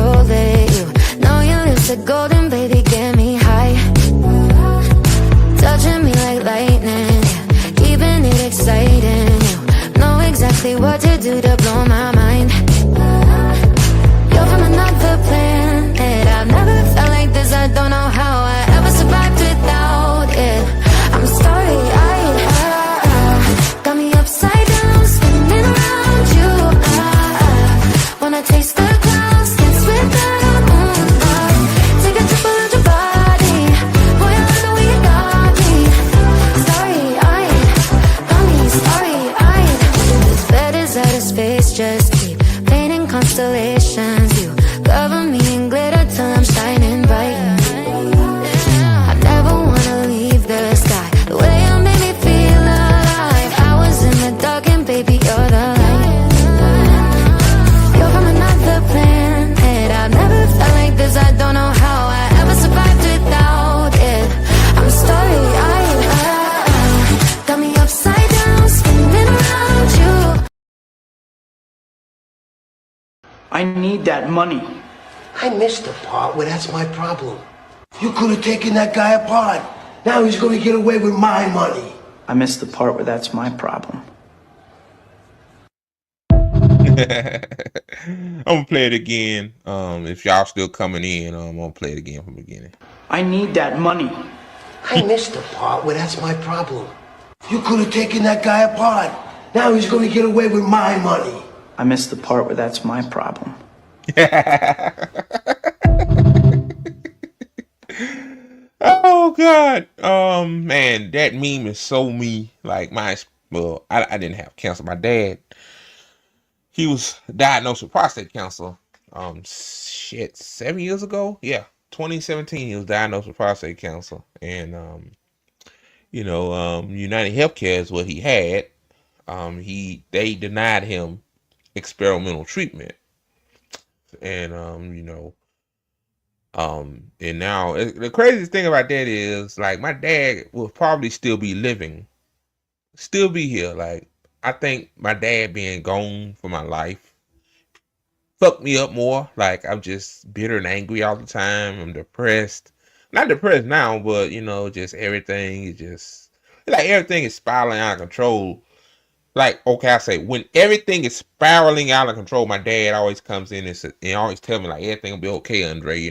slowly. You know your lips are golden, baby, get me high. Touching me like lightning, yeah, keeping it exciting. You know exactly what to do to blow my mind. You're from another planet. I've never felt like this. I don't know how I ever survived without it. I'm starry-eyed, got me upside down, spinning around you. Wanna taste the clouds, dance with the moon. Take a trip around your body, boy, I love the way you got me. Starry-eyed, got me starry-eyed. This bed is out of space, just keep painting constellations. You cover me in glitter till I'm shining bright. I never wanna leave the sky. The way you made me feel alive. I was in the dark and baby, you're the light. You're from another planet. I've never felt like this. I don't know how I ever survived without it. I'm starry-eyed, got me upside down, spinning around you. I need that money. I missed the part where that's my problem. You could have taken that guy apart. Now he's going to get away with my money. I missed the part where that's my problem. I'm gonna play it again. If y'all still coming in, I'm gonna play it again from the beginning. I need that money. I missed the part where that's my problem. You could have taken that guy apart. Now he's going to get away with my money. I missed the part where that's my problem. Oh God. Man, that meme is so me. Like I didn't have cancer. My dad, he was diagnosed with prostate cancer. 7 years ago. Yeah, 2017. He was diagnosed with prostate cancer, and United Healthcare is what he had. They denied him experimental treatment, and and now the craziest thing about that is, like, my dad will probably still be living, still be here. Like, I think my dad being gone from my life fucked me up more. Like, I'm just bitter and angry all the time. I'm depressed. Not depressed now, but just everything is just like everything is spiraling out of control. Like, okay, I say when everything is spiraling out of control, my dad always comes in and always tell me, like, everything will be okay, Andre.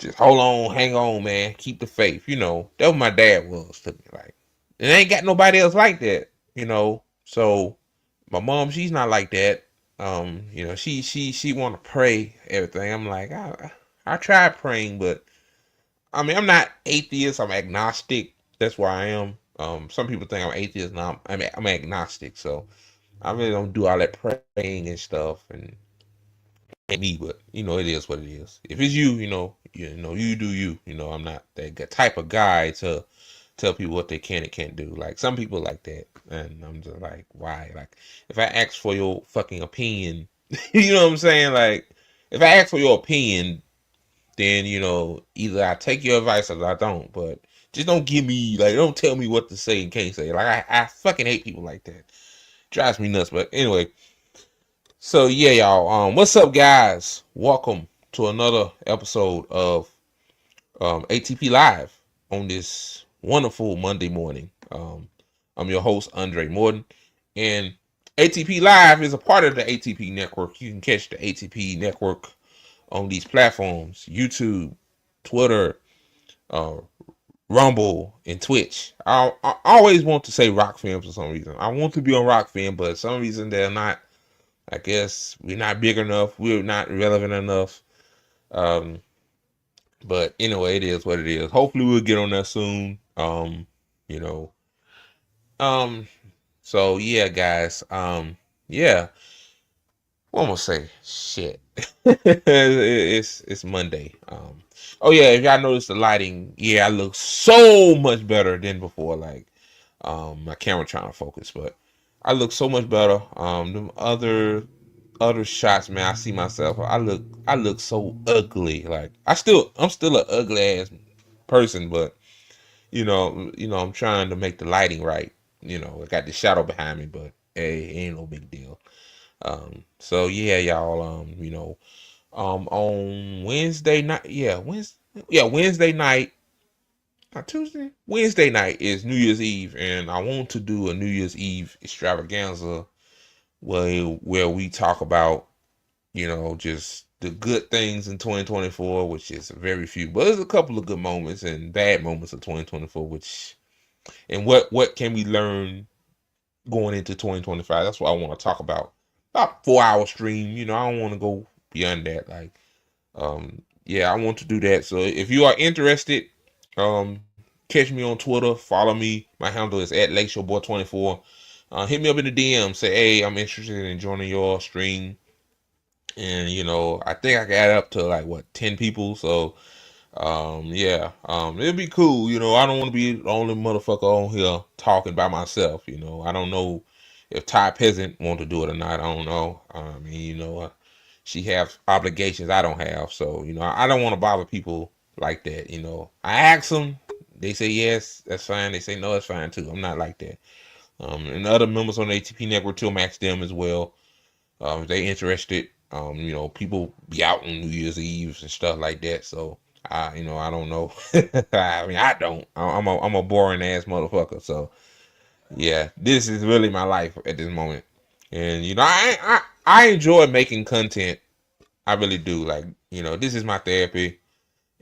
Just hold on, hang on, man. Keep the faith. That's what my dad was to me. Like, and I ain't got nobody else like that. So my mom, she's not like that. She want to pray everything. I'm like, I tried praying, but I mean, I'm not atheist. I'm agnostic. That's where I am. Some people think I'm atheist. Now I'm agnostic. So I really don't do all that praying and stuff. And me, but it is what it is. If it's you, you do you. I'm not that type of guy to tell people what they can and can't do. Like, some people like that, and I'm just like, why? Like, if I ask for your fucking opinion, you know what I'm saying? Like, if I ask for your opinion, then either I take your advice or I don't. But just don't give me, like, don't tell me what to say and can't say. Like, I fucking hate people like that. Drives me nuts. But anyway. So yeah, y'all. What's up, guys? Welcome to another episode of ATP Live on this wonderful Monday morning. I'm your host, Andre Morton, and ATP Live is a part of the ATP network. You can catch the ATP network on these platforms: YouTube, Twitter, Rumble, and Twitch. I always want to say Rock Film for some reason. I want to be on Rock Film, but for some reason they're not. I guess we're not big enough. We're not relevant enough. But anyway, it is what it is. Hopefully we'll get on there soon. So yeah, guys. Yeah. What am I gonna say? Shit. It's Monday. Oh yeah, if y'all notice the lighting, yeah, I look so much better than before. Like, my camera trying to focus, but I look so much better. Them other shots, man, I see myself. I look so ugly. Like, I'm still an ugly ass person, but I'm trying to make the lighting right. I got the shadow behind me, but hey, it ain't no big deal. So yeah, y'all. on Wednesday night. Wednesday night. Not Tuesday. Wednesday night is New Year's Eve, and I want to do a New Year's Eve extravaganza where we talk about, just the good things in 2024, which is very few, but there's a couple of good moments and bad moments of 2024, and what can we learn going into 2025. That's what I want to talk about. About 4 hour stream. I don't want to go beyond that. Like, I want to do that. So if you are interested, catch me on Twitter. Follow me. My handle is at LakeshowBoy24. Hit me up in the DM. Say, hey, I'm interested in joining your stream. And I think I got up to like 10 people. So it'll be cool. I don't want to be the only motherfucker on here talking by myself. I don't know if Ty Peasant want to do it or not. I don't know. I mean, she have obligations I don't have. So, I don't want to bother people like that. I ask them, they say yes, that's fine. They say no, that's fine too. I'm not like that. And the other members on the ATP network too, I'm asking them as well. If they interested. People be out on New Year's Eve and stuff like that. So I don't know. I mean, I don't. I'm a boring ass motherfucker. So yeah, this is really my life at this moment. And I enjoy making content. I really do. Like, this is my therapy.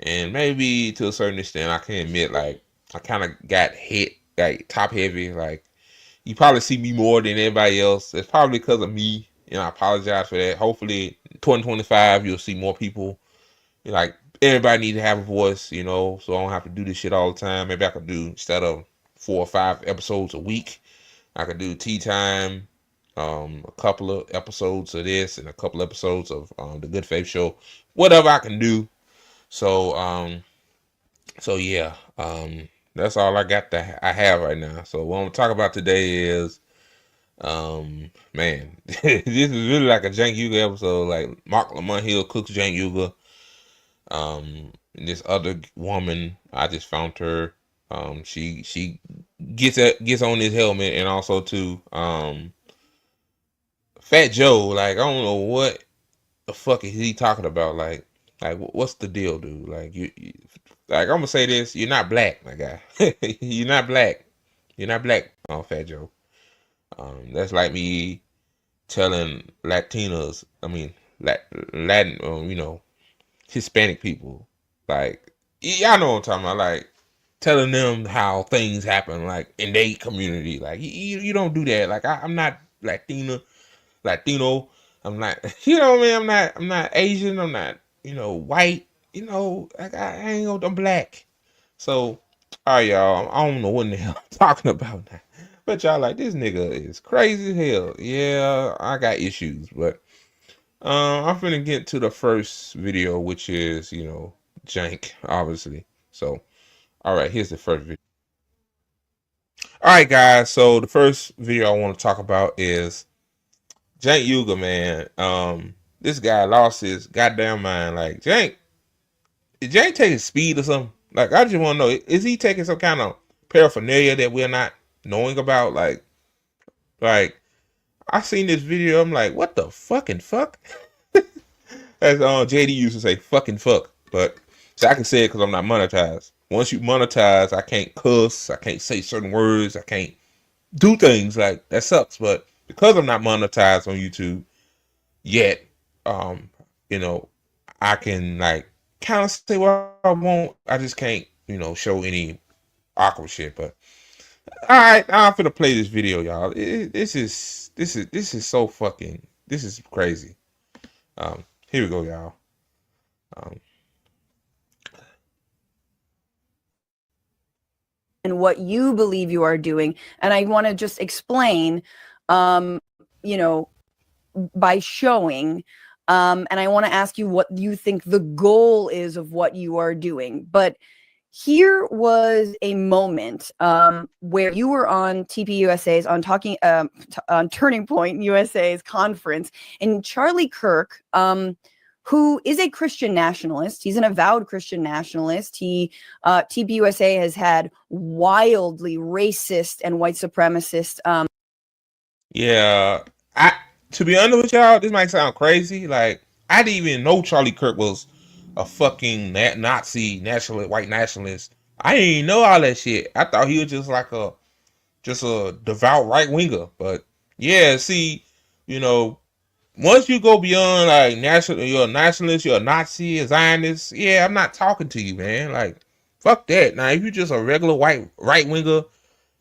And maybe to a certain extent, I can admit, like, I kind of got hit, like, top heavy. Like, you probably see me more than anybody else. It's probably because of me. I apologize for that. Hopefully, 2025, you'll see more people. Like, everybody needs to have a voice, so I don't have to do this shit all the time. Maybe I could do, instead of 4 or 5 episodes a week, I could do tea time, a couple of episodes of this, and a couple episodes of the Good Faith Show. Whatever I can do. So, that's all I have right now. So what I'm gonna talk about today is, man, this is really like a Cenk Uygur episode. Like, Marc Lamont Hill cooks Cenk Uygur. And this other woman, I just found her. She gets on his helmet, and also too, Fat Joe. Like, I don't know what the fuck is he talking about. Like what's the deal, dude? Like, like, I'm gonna say this: you're not black, my guy. You're not black. You're not black, Fat Joe. That's like me telling Latinos, I mean, Latin, Hispanic people, like, y'all know what I'm talking about, like, telling them how things happen, like, in their community. Like, you don't do that. Like, I'm not Latino. I'm not, what I mean? I'm not Asian. I'm not, white. Like, I'm black. So, all right, y'all. I don't know what in the hell I'm talking about now. But y'all like, this nigga is crazy as hell. Yeah, I got issues, but I'm finna get to the first video, which is, Cenk, obviously. So, all right, here's the first video. All right, guys. So the first video I want to talk about is Cenk Uygur, man. This guy lost his goddamn mind. Like, Cenk, is Cenk taking speed or something? Like, I just want to know, is he taking some kind of paraphernalia that we're not knowing about? Like, I seen this video, I'm like, what the fucking fuck? As JD used to say, fucking fuck. But so I can say it because I'm not monetized. Once you monetize, I can't cuss, I can't say certain words, I can't do things. Like, that sucks. But because I'm not monetized on YouTube yet, I can, like, kind of say what I want. I just can't, show any awkward shit. But all right, I'm finna play this video, y'all. This is so fucking, this is crazy. Here we go, y'all. And what you believe you are doing. And I want to just explain, by showing, and I want to ask you what you think the goal is of what you are doing. But here was a moment where you were on TPUSA's, on Turning Point USA's conference, and Charlie Kirk, who is a Christian nationalist. He's an avowed Christian nationalist. TPUSA has had wildly racist and white supremacist. Yeah, to be honest with y'all, this might sound crazy. Like, I didn't even know Charlie Kirk was a fucking Nazi nationalist, white nationalist. I didn't even know all that shit. I thought he was just like a devout right winger. But yeah, see, you know, once you go beyond like you're a nationalist, you're a Nazi, a Zionist. Yeah, I'm not talking to you, man. Like, fuck that. Now, if you're just a regular white right winger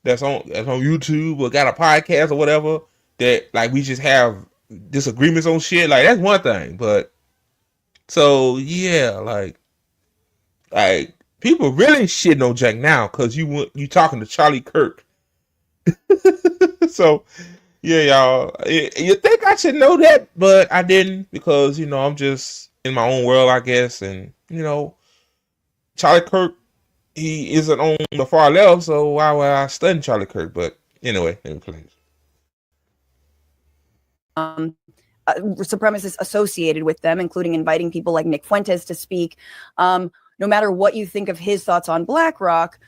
that's on YouTube or got a podcast or whatever, that like we just have disagreements on shit, like that's one thing. But so yeah, like people really shitting on Jack now because you talking to Charlie Kirk. So yeah, y'all, you think I should know that, but I didn't, because you know I'm just in my own world, I guess. And you know, Charlie Kirk, he isn't on the far left, so why would I study Charlie Kirk? But anyway, please. Supremacists associated with them, including inviting people like Nick Fuentes to speak. No matter what you think of his thoughts on BlackRock,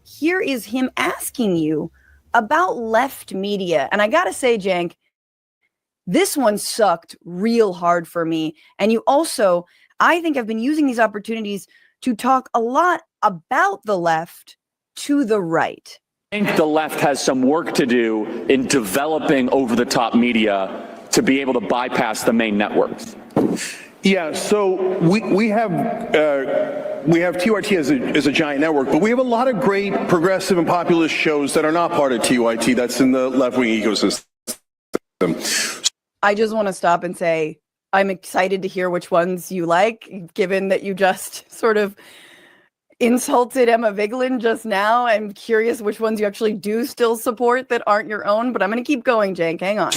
here is him asking you about left media. And I gotta say, Cenk, this one sucked real hard for me. And you also, I think, have been using these opportunities to talk a lot about the left to the right. I think the left has some work to do in developing over-the-top media to be able to bypass the main networks. Yeah, so we have TYT as a giant network, but we have a lot of great progressive and populist shows that are not part of TYT that's in the left-wing ecosystem. I just want to stop and say I'm excited to hear which ones you like, given that you just sort of insulted Emma Vigeland just now. I'm curious which ones you actually do still support that aren't your own, but I'm going to keep going, Cenk. Hang on.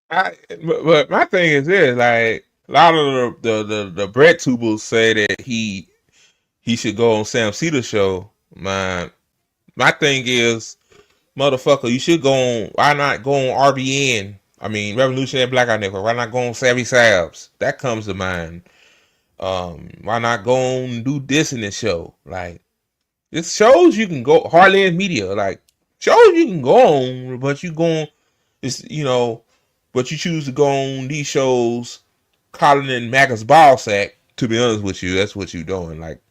But my thing is this, like, a lot of the bread tubers say that he should go on Sam Cedar's show. My thing is, motherfucker, you should go on. Why not go on RBN? I mean, Revolutionary Blackout Network. Why not go on Savvy Sabs? That comes to mind. Why not go on and do this in this show? Like, it shows you can go. Heartland Media, like, shows you can go on, but you go on. It's, you know, but you choose to go on these shows, calling in MAGA's ball sack. To be honest with you, that's what you're doing. Like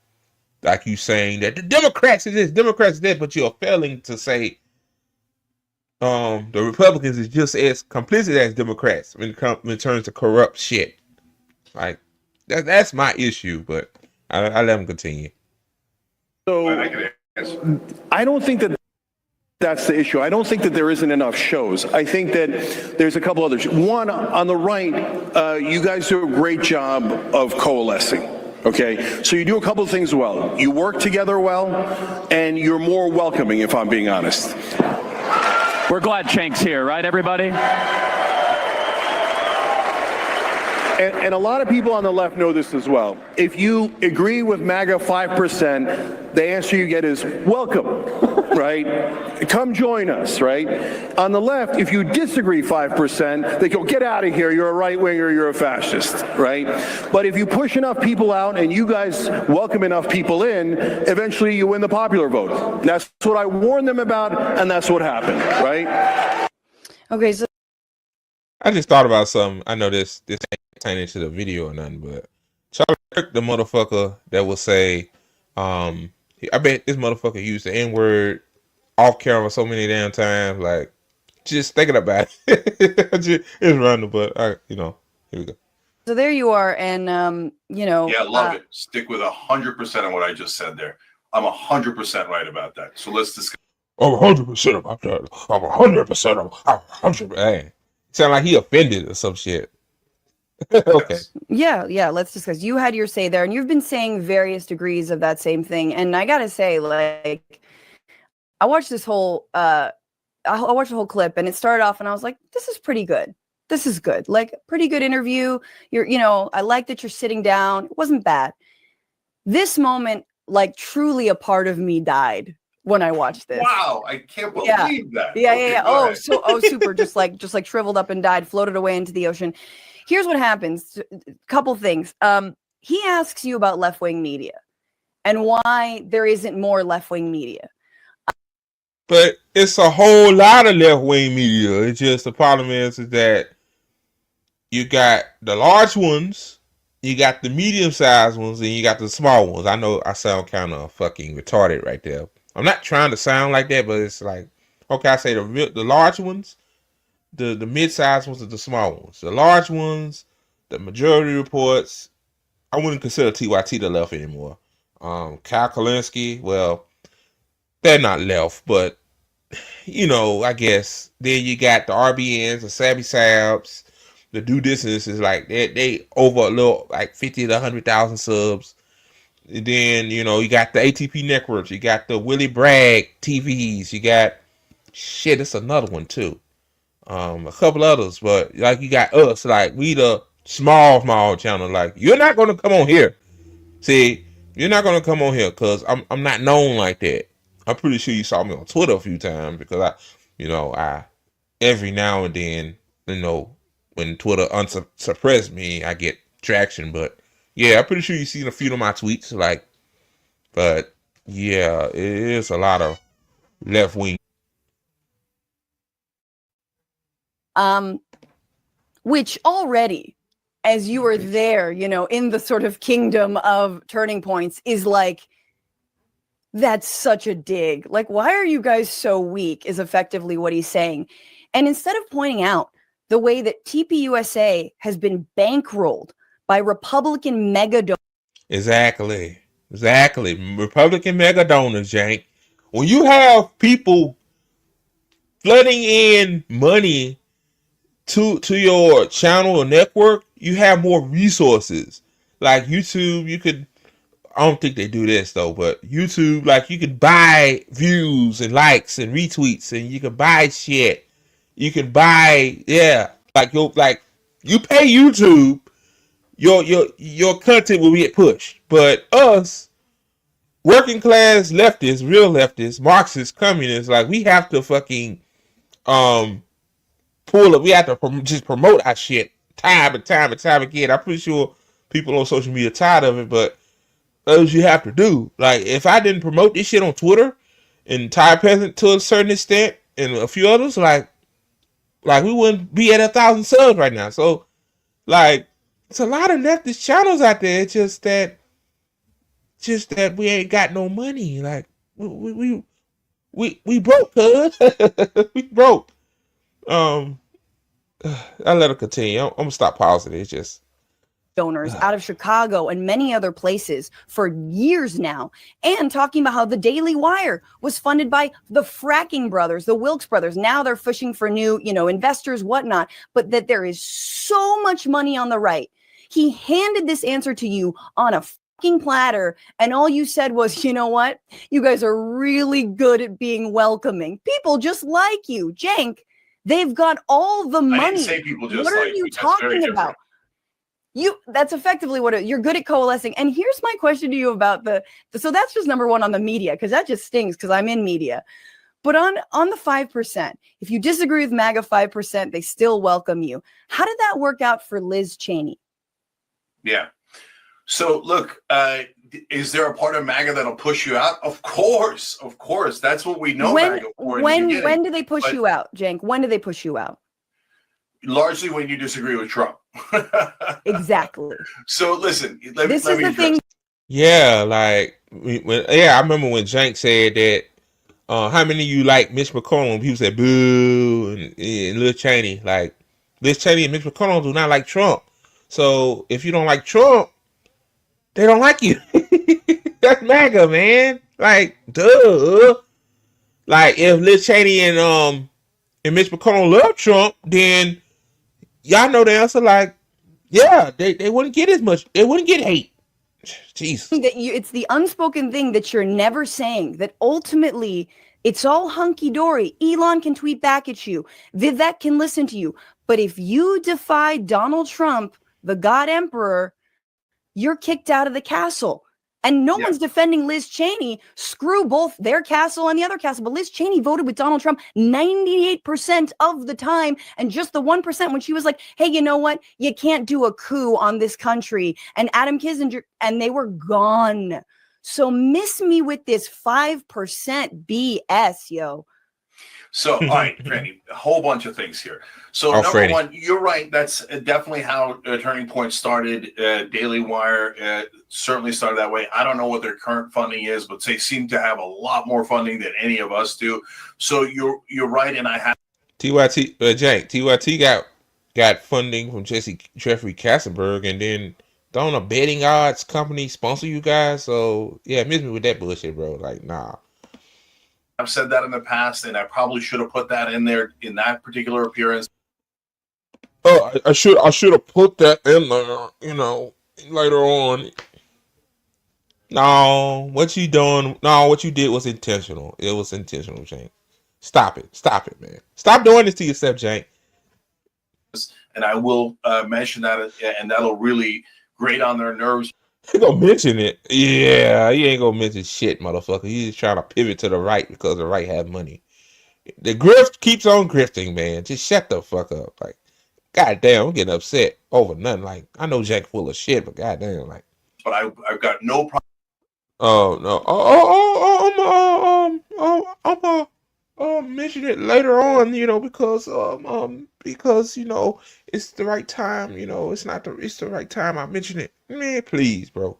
you saying that the Democrats is this, Democrats is that, but you're failing to say the Republicans is just as complicit as Democrats when it turns to corrupt shit. Like that's my issue, but I let them continue. So I don't think that's the issue. I don't think that there isn't enough shows. I think that there's a couple others. One, on the right, you guys do a great job of coalescing. Okay, so you do a couple of things well. You work together well, and you're more welcoming, if I'm being honest. We're glad Cenk's here, right, everybody? And a lot of people on the left know this as well. If you agree with MAGA 5%, the answer you get is welcome, right? Come join us, right? On the left, if you disagree 5%, they go, get out of here, you're a right-winger, you're a fascist, right? But if you push enough people out and you guys welcome enough people in, eventually you win the popular vote. And that's what I warned them about, and that's what happened, right? Okay, so I just thought about something. I know this ain't pertaining to the video or nothing, but Charlie Kirk, the motherfucker that will say, I bet this motherfucker used the N-word off camera so many damn times. Like, just thinking about it, it's random, but you know, here we go. So there you are, and you know, yeah, love it. Stick with 100% of what I just said there. I'm 100% right about that. So let's discuss. I'm 100% about that. I'm 100%. I'm 100%. Hey, sound like he offended or some shit. Okay. Yeah, let's discuss. You had your say there, and you've been saying various degrees of that same thing. And I gotta say, like, I watched this whole I watched the whole clip, and it started off, and I was like, this is pretty good. This is good. Like, pretty good interview. You know, I like that you're sitting down. It wasn't bad. This moment, like, truly a part of me died when I watched this. Wow, I can't believe that. Yeah. Oh, super. just like shriveled up and died, floated away into the ocean. Here's what happens. Couple things. He asks you about left-wing media and why there isn't more left-wing media. But it's a whole lot of left-wing media. It's just the problem is that you got the large ones, you got the medium-sized ones, and you got the small ones. I know I sound kind of fucking retarded right there. I'm not trying to sound like that, but it's like, okay, I say the large ones, the mid-sized ones, and the small ones. The large ones, the majority reports. I wouldn't consider TYT the left anymore. Kyle Kalinske, well, they're not left, but you know, I guess. Then you got the RBNs, the Savvy Sabs, the Do Distance is like they over a little like 50 to 100,000 subs. And then, you know, you got the ATP networks, you got the Willie Bragg TVs, you got shit, it's another one too. A couple others, but like you got us, like we the small channel. Like you're not gonna come on here. See, you're not gonna come on here because I'm not known like that. I'm pretty sure you saw me on Twitter a few times because I every now and then, you know, when Twitter unsuppressed me, I get traction. But yeah, I'm pretty sure you've seen a few of my tweets. Like, but yeah, it is a lot of left wing. Which already, as you were there, you know, in the sort of kingdom of turning points, is like, that's such a dig. Like, why are you guys so weak is effectively what he's saying. And instead of pointing out the way that TPUSA has been bankrolled by Republican mega donors. Exactly. Republican mega donors, Cenk. When you have people flooding in money to your channel or network, you have more resources. Like YouTube, you could, I don't think they do this though, but YouTube, like you could buy views and likes and retweets, and you can buy shit. You can buy, like you pay YouTube, your content will get pushed. But us, working class leftists, real leftists, Marxists, communists, like we have to fucking pull up. We have to just promote our shit time and time again. I'm pretty sure people on social media are tired of it, but that's what you have to do. Like if I didn't promote this shit on Twitter and Ty Peasant to a certain extent and a few others, like we wouldn't be at 1,000 subs right now. So like it's a lot of leftist channels out there. It's just that we ain't got no money. Like we broke, cuz. We broke. I'll let it continue. I'm gonna stop pausing it. It's just donors out of Chicago and many other places for years now, and talking about how the Daily Wire was funded by the fracking brothers, the Wilkes brothers. Now they're fishing for new, investors, whatnot, but that there is so much money on the right. He handed this answer to you on a fucking platter, and all you said was, you know what? You guys are really good at being welcoming. People just like you. Cenk, they've got all the money. I didn't say people just what are like you me. talking about? That's effectively what you're good at coalescing. And here's my question to you about so that's just number one on the media, because that just stings because I'm in media. But on the 5%, if you disagree with MAGA 5%, they still welcome you. How did that work out for Liz Cheney? Yeah. So look, is there a part of MAGA that'll push you out? Of course. That's what we know MAGA for. When do they push you out, Cenk? When do they push you out? Largely when you disagree with Trump. Exactly. So listen, let this me is the thing. Yeah, like I remember when Cenk said that. How many of you like Mitch McConnell? People said boo, and Liz Cheney. Like Liz Cheney and Mitch McConnell do not like Trump. So if you don't like Trump, they don't like you. That's MAGA, man. Like, duh. Like if Liz Cheney and Mitch McConnell love Trump, then y'all know the answer. Like, yeah, they wouldn't get as much. They wouldn't get hate. Jesus. It's the unspoken thing that you're never saying, that ultimately it's all hunky-dory. Elon can tweet back at you. Vivek can listen to you. But if you defy Donald Trump, the God Emperor, you're kicked out of the castle. And no one's defending Liz Cheney. Screw both their castle and the other castle. But Liz Cheney voted with Donald Trump 98% of the time. And just the 1% when she was like, hey, you know what? You can't do a coup on this country. And Adam Kinzinger, and they were gone. So miss me with this 5% BS, yo. So, all right, Franny, a whole bunch of things here. So, number Franny. one, you're right. That's definitely how Turning Point started. Daily Wire certainly started that way. I don't know what their current funding is, but they seem to have a lot more funding than any of us do. So, you're right, and I have TYT, Jank, TYT got funding from Jeffrey Katzenberg, and then don't a betting odds company sponsor you guys? So yeah, miss me with that bullshit, bro. Like, nah. I've said that in the past, and I probably should have put that in there in that particular appearance. Oh, I should have put that in there, you know, later on. No, what you doing? No, what you did was intentional. It was intentional, Jank. Stop it, man. Stop doing this to yourself, Jank. And I will mention that, and that'll really grate on their nerves. You gonna mention it? Yeah, you ain't gonna mention shit, motherfucker. You just trying to pivot to the right because the right has money. The grift keeps on grifting, man. Just shut the fuck up. Like, goddamn, I'm getting upset over nothing. Like, I know Jack full of shit, but goddamn, like. But I've got no problem. Oh no. I'll mention it later on, you know, because you know it's the right time. You know, it's the right time. I mention it, man. Please, bro.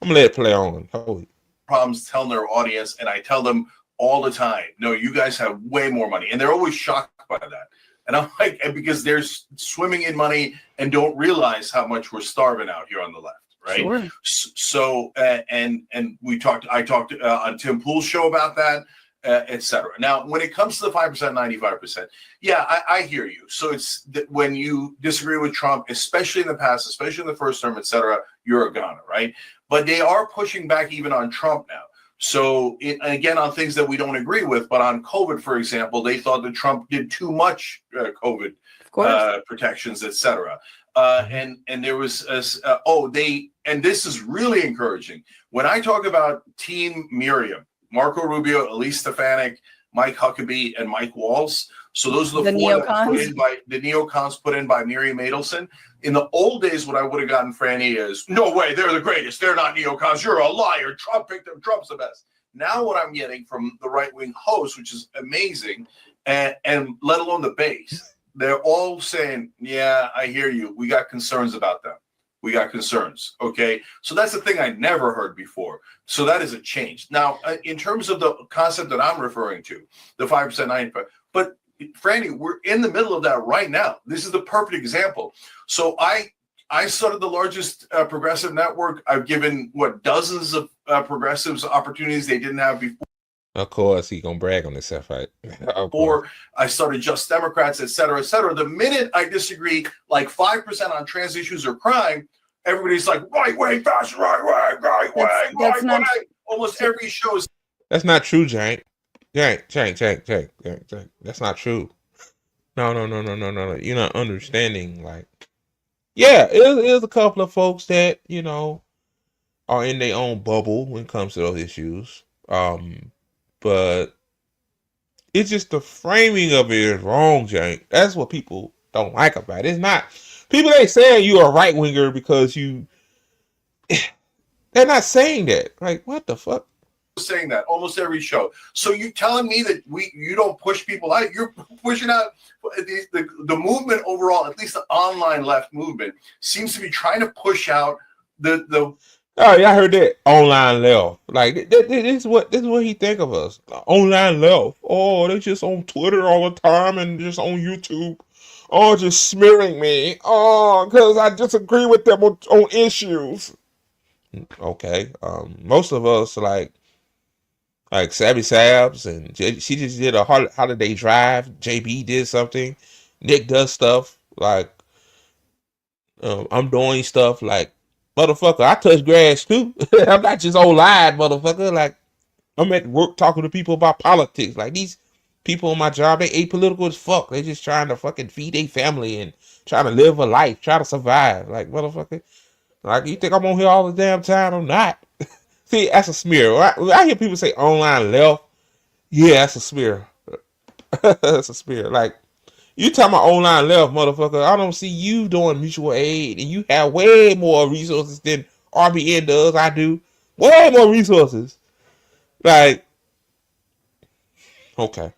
I'm gonna let it play on. Holy Problems telling their audience, and I tell them all the time, no, you guys have way more money, and they're always shocked by that. And I'm like, and because they're swimming in money and don't realize how much we're starving out here on the left. Right. Sure. So, and I talked on Tim Pool's show about that, etc. Now, when it comes to the 5%, 95%, yeah, I hear you. So it's that when you disagree with Trump, especially in the past, especially in the first term, etc., you're a goner, right? But they are pushing back even on Trump now. So, again, on things that we don't agree with, but on COVID, for example, they thought that Trump did too much COVID protections, etc. And there was and this is really encouraging. When I talk about Team Miriam, Marco Rubio, Elise Stefanik, Mike Huckabee, and Mike Walz. So those are the four that put in by the neocons put in by Miriam Adelson. In the old days, what I would have gotten, Franny, is no way, they're the greatest. They're not neocons. You're a liar. Trump picked them. Trump's the best. Now what I'm getting from the right-wing hosts, which is amazing, and let alone the base, they're all saying, yeah, I hear you. We got concerns about them. We got concerns. Okay. So that's the thing I never heard before. So that is a change. Now, in terms of the concept that I'm referring to, the 5%, 95%, but Franny, we're in the middle of that right now. This is the perfect example. So I started the largest progressive network. I've given, dozens of progressives opportunities they didn't have before. Of course, he gonna brag on himself, right? Or I started Just Democrats, et cetera, et cetera. The minute I disagree, like 5% on trans issues or crime, everybody's like, right wing, fascist, right wing. Almost every show is. That's not true, Jank. Jank. That's not true. No. You're not understanding. Like, yeah, there's a couple of folks that, you know, are in their own bubble when it comes to those issues. But it's just the framing of it is wrong, Jank. That's what people don't like about it. It's not people ain't saying you are a right winger because you. They're not saying that. Like, what the fuck? Saying that almost every show. So you telling me that you don't push people out? You're pushing out the movement overall. At least the online left movement seems to be trying to push out the. Oh yeah, I heard that online left. Like this is what he think of us. Online left. Oh, they just on Twitter all the time and just on YouTube. Oh, just smearing me. Oh, because I disagree with them on issues. Okay. Most of us like Savvy Sabs, and she just did a holiday drive. JB did something. Nick does stuff like I'm doing stuff like. Motherfucker, I touch grass too. I'm not just online, motherfucker. Like, I'm at work talking to people about politics. Like, these people on my job, they apolitical as fuck. They just trying to fucking feed their family and trying to live a life, try to survive. Like, motherfucker. Like, you think I'm on here all the damn time? I'm not. See, that's a smear. I hear people say online left. Yeah, that's a smear. That's a smear. Like, you talking about online left, motherfucker. I don't see you doing mutual aid, and you have way more resources than RBN does. I do. Way more resources. Like, okay.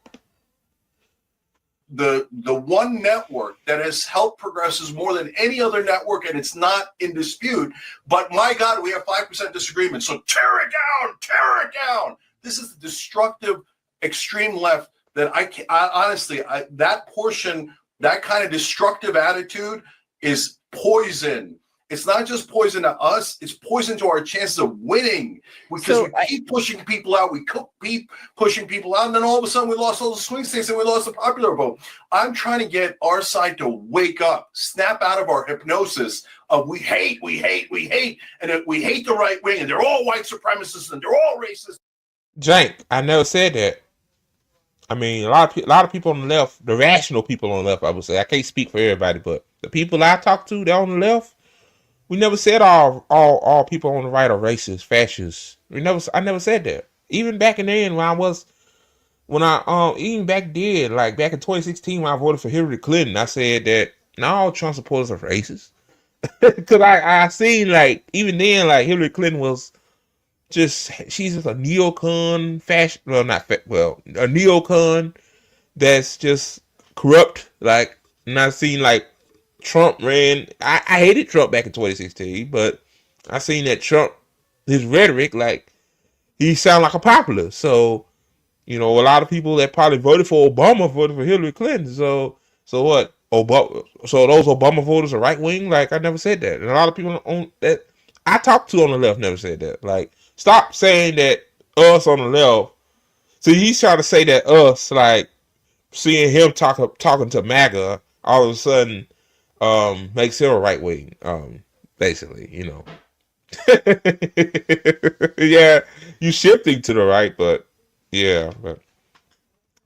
the one network that has helped progressives more than any other network, and it's not in dispute. But my God, we have 5% disagreement. So tear it down, tear it down. This is the destructive extreme left that honestly, that portion, that kind of destructive attitude is poison. It's not just poison to us, it's poison to our chances of winning, because we keep pushing people out, keep pushing people out, and then all of a sudden we lost all the swing states and we lost the popular vote. I'm trying to get our side to wake up, snap out of our hypnosis of we hate, and we hate the right wing, and they're all white supremacists, and they're all racist. Cenk, I never said that. I mean, a lot of people on the left, the rational people on the left, I would say, I can't speak for everybody, but the people I talk to, they're on the left. We never said all people on the right are racist, fascists. I never said that. Even back in then even back then, like back in 2016 when I voted for Hillary Clinton, I said that not all Trump supporters are racist. Cause I seen like even then like Hillary Clinton was she's just a neocon a neocon that's just corrupt. Like, and I seen like Trump ran. I hated Trump back in 2016, but I seen that Trump, his rhetoric, like he sound like a populist. So, you know, a lot of people that probably voted for Obama voted for Hillary Clinton. So what? So those Obama voters are right wing? Like, I never said that. And a lot of people on that I talked to on the left never said that. Like, stop saying that us on the left. See, he's trying to say that us, like seeing him talking to MAGA, all of a sudden makes him a right wing, basically, you know. Yeah, you shifting to the right, but yeah, but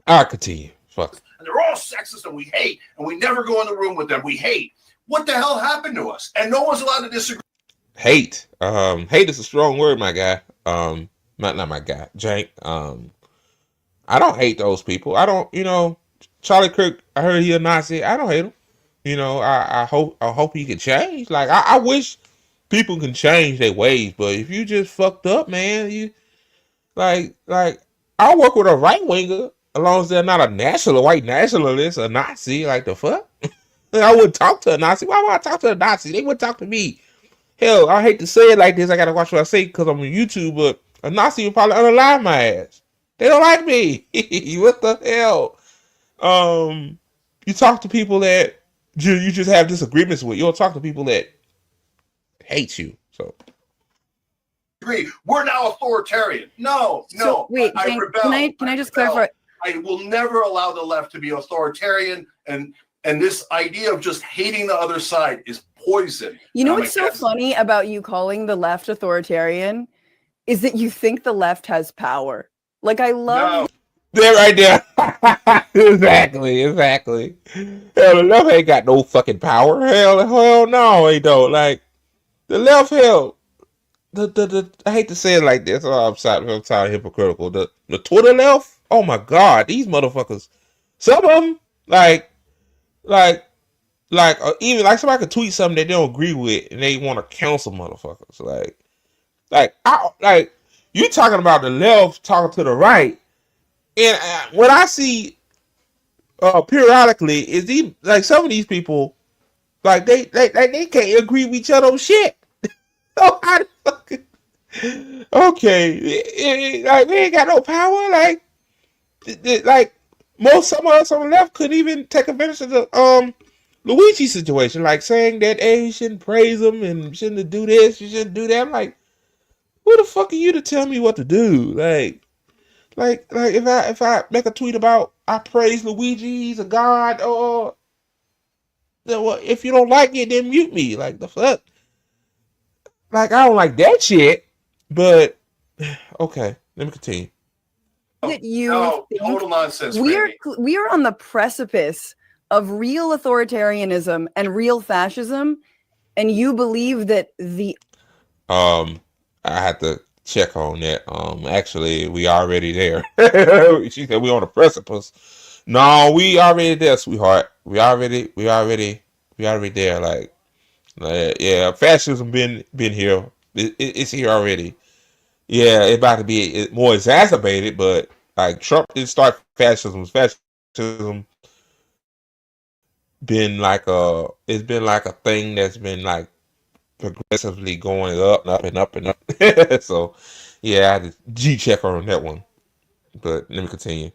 I'll continue. Fuck. And they're all sexist, and we hate, and we never go in the room with them. We hate. What the hell happened to us? And no one's allowed to disagree. Hate. Hate is a strong word, my guy. Not my guy, Cenk. I don't hate those people. I don't, you know, Charlie Kirk, I heard he a Nazi. I don't hate him. You know, I hope he can change. Like, I wish people can change their ways, but if you just fucked up, man, you like I'll work with a right winger as long as they're not a white nationalist, a Nazi. Like, the fuck? I wouldn't talk to a Nazi. Why would I talk to a Nazi? They wouldn't talk to me. Hell, I hate to say it like this. I gotta watch what I say because I'm on YouTube, but a Nazi would probably unalive my ass. They don't like me. What the hell? You talk to people that you just have disagreements with. You don't talk to people that hate you. So we're now authoritarian. No. So, wait, I rebel. Can I just clarify? I will never allow the left to be authoritarian, and this idea of just hating the other side is poison. You know what's so funny about you calling the left authoritarian is that you think the left has power. Like, I love. They're right there. Exactly. Hell, the left ain't got no fucking power. Hell no, they don't. Like, the left, hell, I hate to say it like this. Oh, I'm sorry, hypocritical. The Twitter left. Oh my God, these motherfuckers. Some of them, even like somebody could tweet something that they don't agree with, and they want to cancel motherfuckers. Like you talking about the left talking to the right, and what I see periodically is these, like, some of these people, like they can't agree with each other on shit. So how the fuck? Okay, like, they ain't got no power. Like some of us on the left couldn't even take advantage of the Luigi situation, like saying that, hey, you shouldn't praise him and shouldn't do this, you shouldn't do that. I'm like, who the fuck are you to tell me what to do? Like if I make a tweet about I praise Luigi, he's a god, or if you don't like it, then mute me. Like, the fuck? Like, I don't like that shit. But okay, let me continue. Total nonsense. We are on the precipice of real authoritarianism and real fascism, and you believe that I had to check on that. Actually, we already there. She said we on the precipice. No, we already there, sweetheart. We already there. Like, yeah, fascism been here. It's here already. Yeah, it's about to be more exacerbated, but like, Trump didn't start fascism. Fascism been like a thing that's been like progressively going up and up and up and up. So yeah, I had to G check on that one. But let me continue.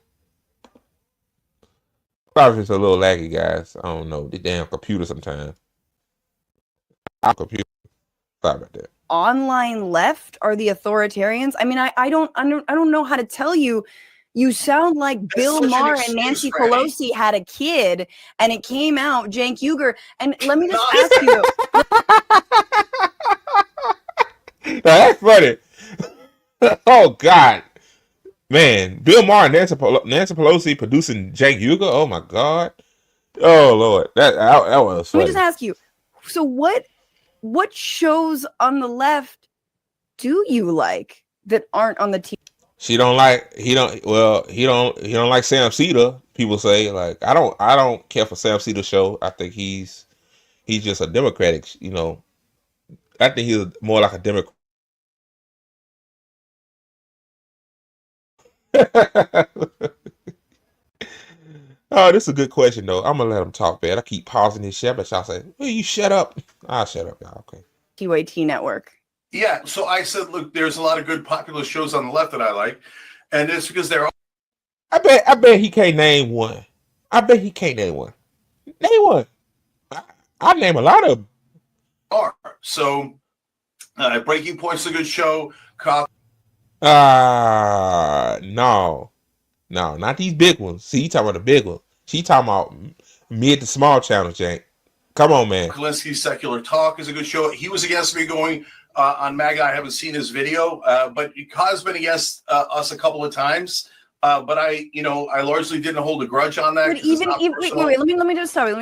Probably just a little laggy, guys. I don't know. The damn computer sometimes. Our computer. Sorry about that. Online left are the authoritarians. I mean, I don't know how to tell you. You sound like Bill Maher and Nancy Pelosi had a kid, and it came out Cenk Uygur. And let me just ask you. That's funny. Oh God, man, Bill Maher and Nancy Pelosi producing Cenk Uygur. Oh my God. Oh Lord, that was funny. Let me just ask you. So what shows on the left do you like that aren't on the TV? He don't like Sam Cedar. People say, like, I don't care for Sam Cedar's show. I think he's just a Democratic, I think he's more like a Democrat. Oh, this is a good question though. I'm gonna let him talk, man. I keep pausing his shit, but y'all say, "Well, you shut up." I'll shut up, y'all. Okay. TYT network. Yeah, so I said, look, there's a lot of good popular shows on the left that I like, and it's because they're. I bet he can't name one. I bet he can't name one. Name one. I name a lot of them. So, Breaking Point's a good show. No, not these big ones. See, you talking about the big ones. She talking about mid to small channels, Cenk. Come on, man. Kalinsky's Secular Talk is a good show. He was against me going on MAGA. I haven't seen his video, but Kai's been against us a couple of times. But I largely didn't hold a grudge on that. Wait, let me just stop you.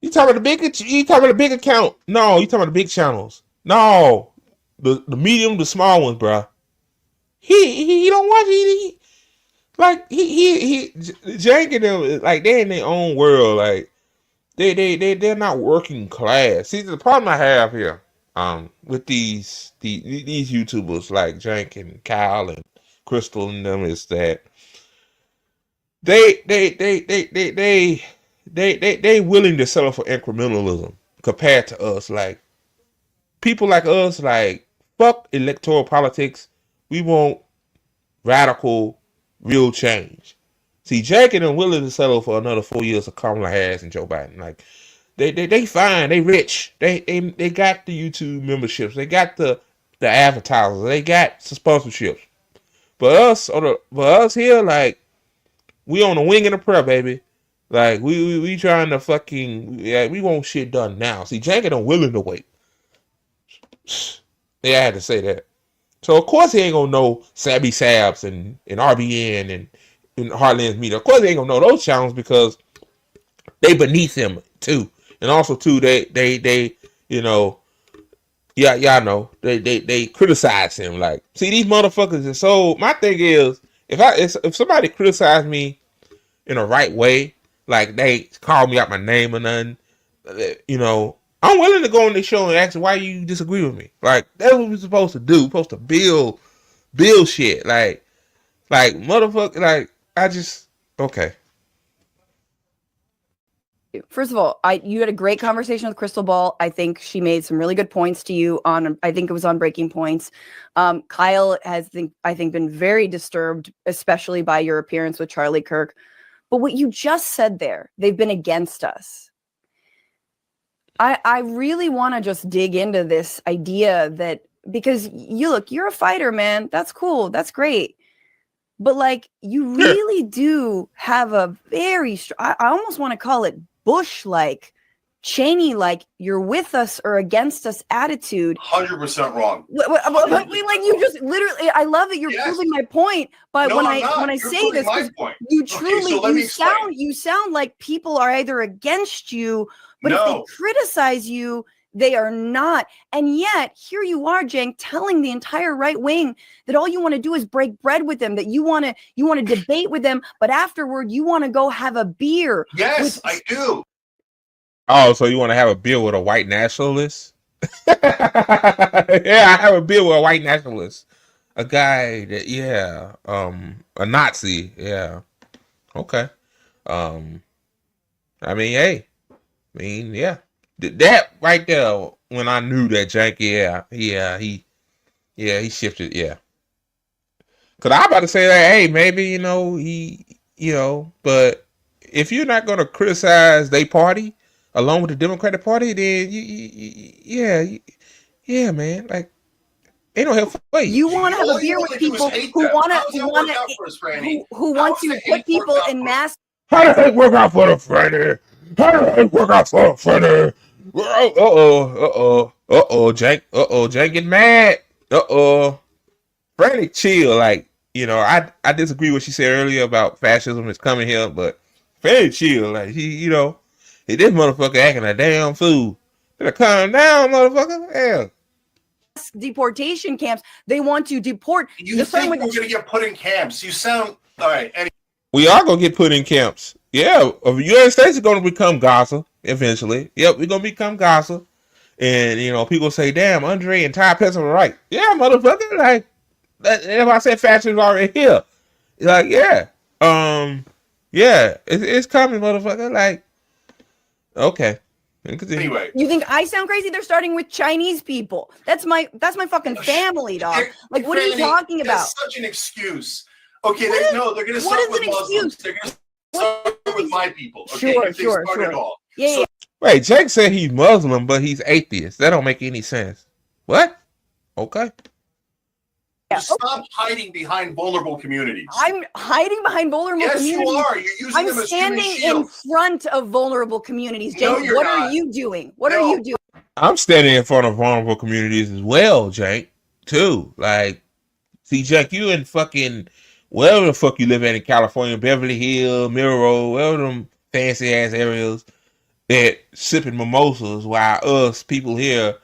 You talking about the big account? No, you talking about the big channels? No, the medium, the small ones, bro. He don't watch he Cenk and them, like, they in their own world, like they're not working class. See, the problem I have here with these YouTubers like Cenk and Kyle and Crystal and them is that they willing to settle for incrementalism compared to us. Like, people like us, like, fuck electoral politics. We want radical, real change. See, Cenk and them willing to settle for another 4 years of Kamala Harris and Joe Biden. Like, they fine, they rich, they got the YouTube memberships, they got the advertisers, they got the sponsorships. But us here, like, we on the wing and a prayer, baby. Like, we trying to we want shit done now. See, Cenk and them willing to wait. Yeah, I had to say that. So of course he ain't gonna know Sabby Sabs and RBN and Heartland's Media. Of course he ain't gonna know those channels because they beneath him too. And also too, they y'all know they criticize him. Like, see, these motherfuckers are so. My thing is, if somebody criticize me in a right way, like they call me out my name or nothing, I'm willing to go on the show and ask why you disagree with me. Like, that's what we're supposed to do. We're supposed to build shit. Like motherfucker. Like, okay. First of all, you had a great conversation with Crystal Ball. I think she made some really good points to you I think it was on Breaking Points. Kyle has, I think, been very disturbed, especially by your appearance with Charlie Kirk. But what you just said there, they've been against us. I really want to just dig into this idea that, because you're a fighter, man. That's cool. That's great. But, like, you really do have a very I almost want to call it Bush-like, Cheney-like, you're with us or against us attitude. 100% wrong. Like, you just literally, I love that you're proving my point. But No, when I'm I You're say this, my point. you truly, Okay, you sound like people are either against you, but if No. they criticize you, they are not. And yet, here you are, Cenk, telling the entire right wing that all you want to do is break bread with them, that you want to debate with them, but afterward you want to go have a beer. Yes, I do. Oh, so you want to have a beer with a white nationalist? Yeah, I have a beer with a white nationalist. A guy that, a Nazi. Yeah. Okay. I mean, hey, I mean, yeah. That right there, when I knew that Cenk, he shifted, yeah. Cause I about to say that, hey, maybe, but if you're not gonna criticize their party along with the Democratic Party, then yeah, man, like ain't no help for you. You want to have a beer with people who want to put people in mass. How the heck work out for the Freddy? How the heck work out for the Freddy? Cenk. Cenk getting mad. Freddy, chill. Like, I disagree with what she said earlier about fascism is coming here, but Freddy, chill. Like, this motherfucker acting a damn fool. Better calm down, motherfucker. Hell. Deportation camps. They want to deport. You think we're going to get put in camps? You sound all right. Anyway. We are going to get put in camps. Yeah, the United States is going to become Gaza eventually. Yep, we're going to become Gaza. And, people say, damn, Andre and Ty Pesson were right. Yeah, motherfucker. Like, if I said fascism already here. Like, yeah. Yeah, it's coming, motherfucker. Like, okay. Anyway, you think I sound crazy? They're starting with Chinese people. That's my fucking family, dog. Like, what are you talking about? That's such an excuse. Okay, they're going to start with Muslims. They're going to start with my people. Okay, sure. Yeah. Wait, Cenk said he's Muslim, but he's atheist. That don't make any sense. What? Okay. Yeah. Stop hiding behind vulnerable communities. I'm hiding behind vulnerable communities. Yes, you are. You're using them as standing in front of vulnerable communities. Cenk, what are you doing? What are you doing? I'm standing in front of vulnerable communities as well, Cenk, too. Like, see, Cenk, you in fucking wherever the fuck you live in California, Beverly Hills, Mirror Road, wherever them fancy ass areas that sipping mimosas, while us people here,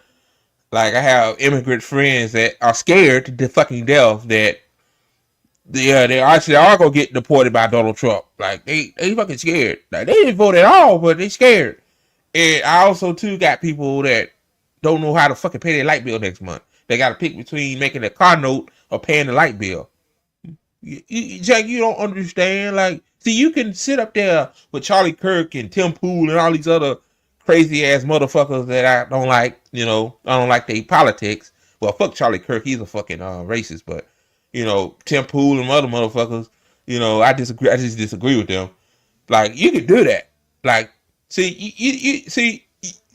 like, I have immigrant friends that are scared to the fucking death that they actually are gonna get deported by Donald Trump. Like, they fucking scared. Like, they didn't vote at all, but they scared. And I also too got people that don't know how to fucking pay their light bill next month. They got to pick between making a car note or paying the light bill. Cenk, you don't understand. Like, see, you can sit up there with Charlie Kirk and Tim Pool and all these other crazy ass motherfuckers that I don't like. I don't like their politics. Well, fuck Charlie Kirk, he's a fucking racist. But Tim Pool and other motherfuckers, I disagree. I just disagree with them. Like, you could do that. Like, see, you see,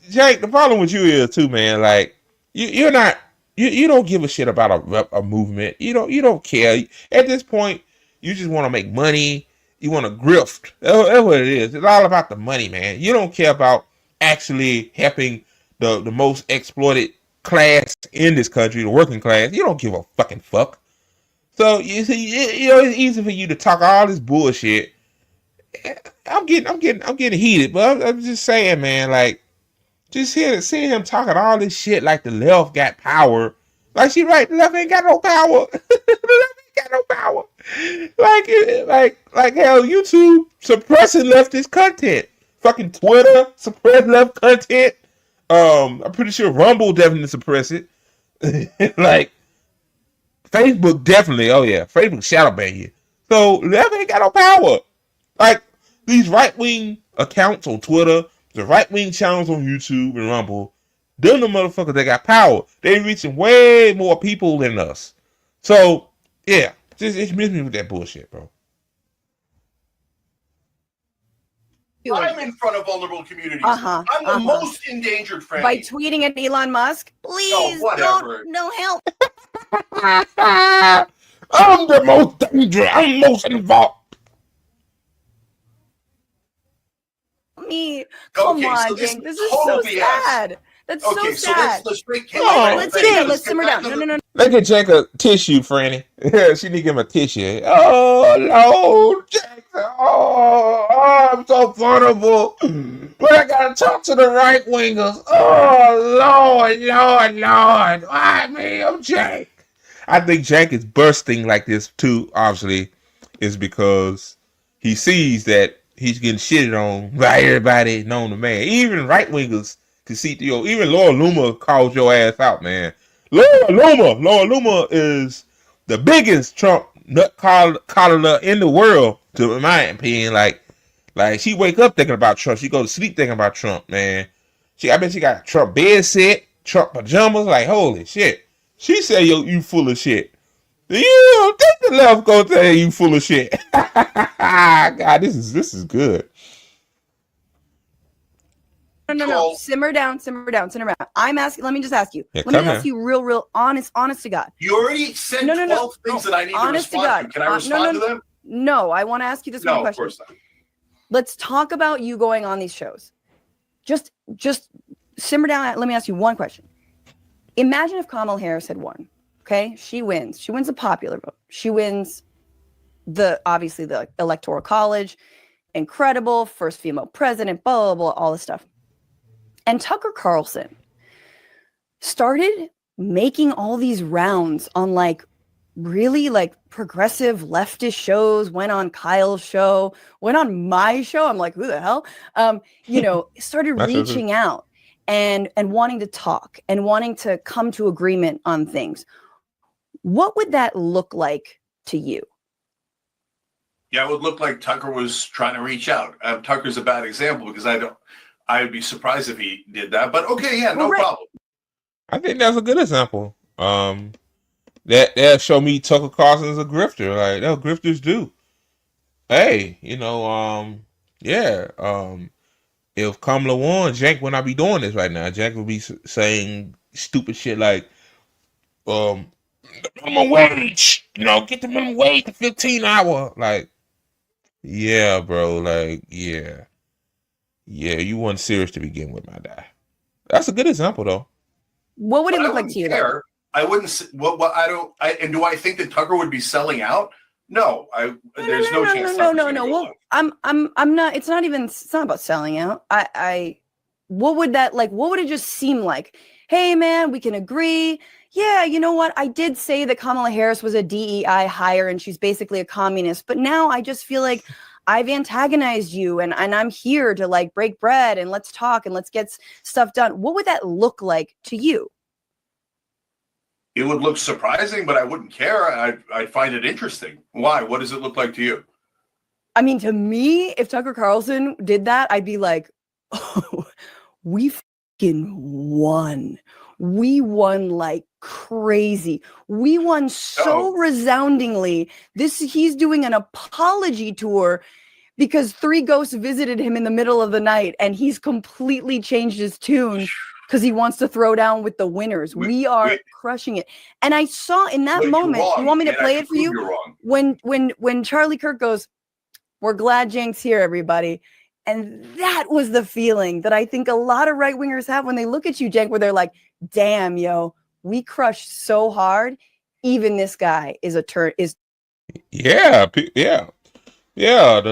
Cenk, the problem with you is too, man. Like, you're not. You don't give a shit about a movement. You don't care. At this point, you just want to make money. You want to grift. That's what it is. It's all about the money, man. You don't care about actually helping the most exploited class in this country, the working class. You don't give a fucking fuck. So you see, it's easy for you to talk all this bullshit. I'm getting heated, but I'm just saying, man, like, just seeing him talking all this shit like the left got power. Like, she right, the left ain't got no power. The left ain't got no power. Like hell, YouTube suppressing leftist content. Fucking Twitter suppress left content. I'm pretty sure Rumble definitely suppress it. Like, Facebook definitely. Oh yeah, Facebook shadow ban you. So left ain't got no power. Like, these right wing accounts on Twitter, the right wing channels on YouTube and Rumble, them the motherfuckers that got power. They reaching way more people than us. So yeah, just miss me with that bullshit, bro. I'm in front of vulnerable communities. I'm the most endangered, friend. By tweeting at Elon Musk, please no help. I'm the most dangerous. I'm most involved. Come on, Cenk. This is so sad. That's so sad. Let's simmer down. No. Let's get Cenk a tissue, Franny. She need to give him a tissue. Oh, Lord, Cenk. Oh, I'm so vulnerable. But I gotta talk to the right wingers. Oh, Lord. Why me? I'm Cenk. I think Cenk is bursting like this too, obviously, is because he sees that he's getting shitted on by everybody known to man. Even right wingers can see through. Even Laura Luma calls your ass out, man. Laura Luma is the biggest Trump nut coddler in the world, in my opinion. Like Like she wake up thinking about Trump. She go to sleep thinking about Trump, man. I bet she got Trump bed set, Trump pajamas. Like holy shit. She said you full of shit. You don't think the left gonna tell you full of shit. God, this is good. No. Simmer down. I'm asking. Let me just ask you. Yeah, Let me ask you real honest to God. You already said 12 things that I need to respond to. Can I respond to them? No, I want to ask you this one question. No, of course not. Let's talk about you going on these shows. Just simmer down. Let me ask you one question. Imagine if Kamala Harris had won. Okay, she wins. She wins the popular vote. She wins obviously the Electoral College. Incredible, first female president, blah, blah, blah, all this stuff. And Tucker Carlson started making all these rounds on really progressive leftist shows, went on Kyle's show, went on my show. I'm like, who the hell? Started reaching out and wanting to talk and wanting to come to agreement on things. What would that look like to you? Yeah, it would look like Tucker was trying to reach out. Tucker's a bad example because I would be surprised if he did that. But okay, yeah, no problem. I think that's a good example. That show me Tucker Carlson is a grifter. Like, no, grifters do. Hey, if Kamala won, Cenk would not be doing this right now. Cenk would be saying stupid shit like, minimum wage, get the minimum wage to 15 hour. Like, yeah, bro. Like, yeah, you weren't serious to begin with, my guy. That's a good example, though. What would it look like to you? Though? I wouldn't. Well, I don't. And do I think that Tucker would be selling out? No. There's no chance. No. Well, I'm not. It's not about selling out. What would that like? What would it just seem like? Hey, man, we can agree. Yeah, you know what? I did say that Kamala Harris was a DEI hire and she's basically a communist, but now I just feel like I've antagonized you and I'm here to break bread and let's talk and let's get stuff done. What would that look like to you? It would look surprising, but I wouldn't care. I'd find it interesting. Why? What does it look like to you? I mean, to me, if Tucker Carlson did that, I'd be like, oh, we fucking won. We won like crazy. We won so resoundingly. He's doing an apology tour because 3 ghosts visited him in the middle of the night and he's completely changed his tune because he wants to throw down with the winners. We are crushing it. And I saw in that moment, you want me to play it for you? When Charlie Kirk goes, "We're glad Cenk's here, everybody." And that was the feeling that I think a lot of right-wingers have when they look at you, Cenk, where they're like, damn, yo, we crushed so hard. Even this guy is Yeah. The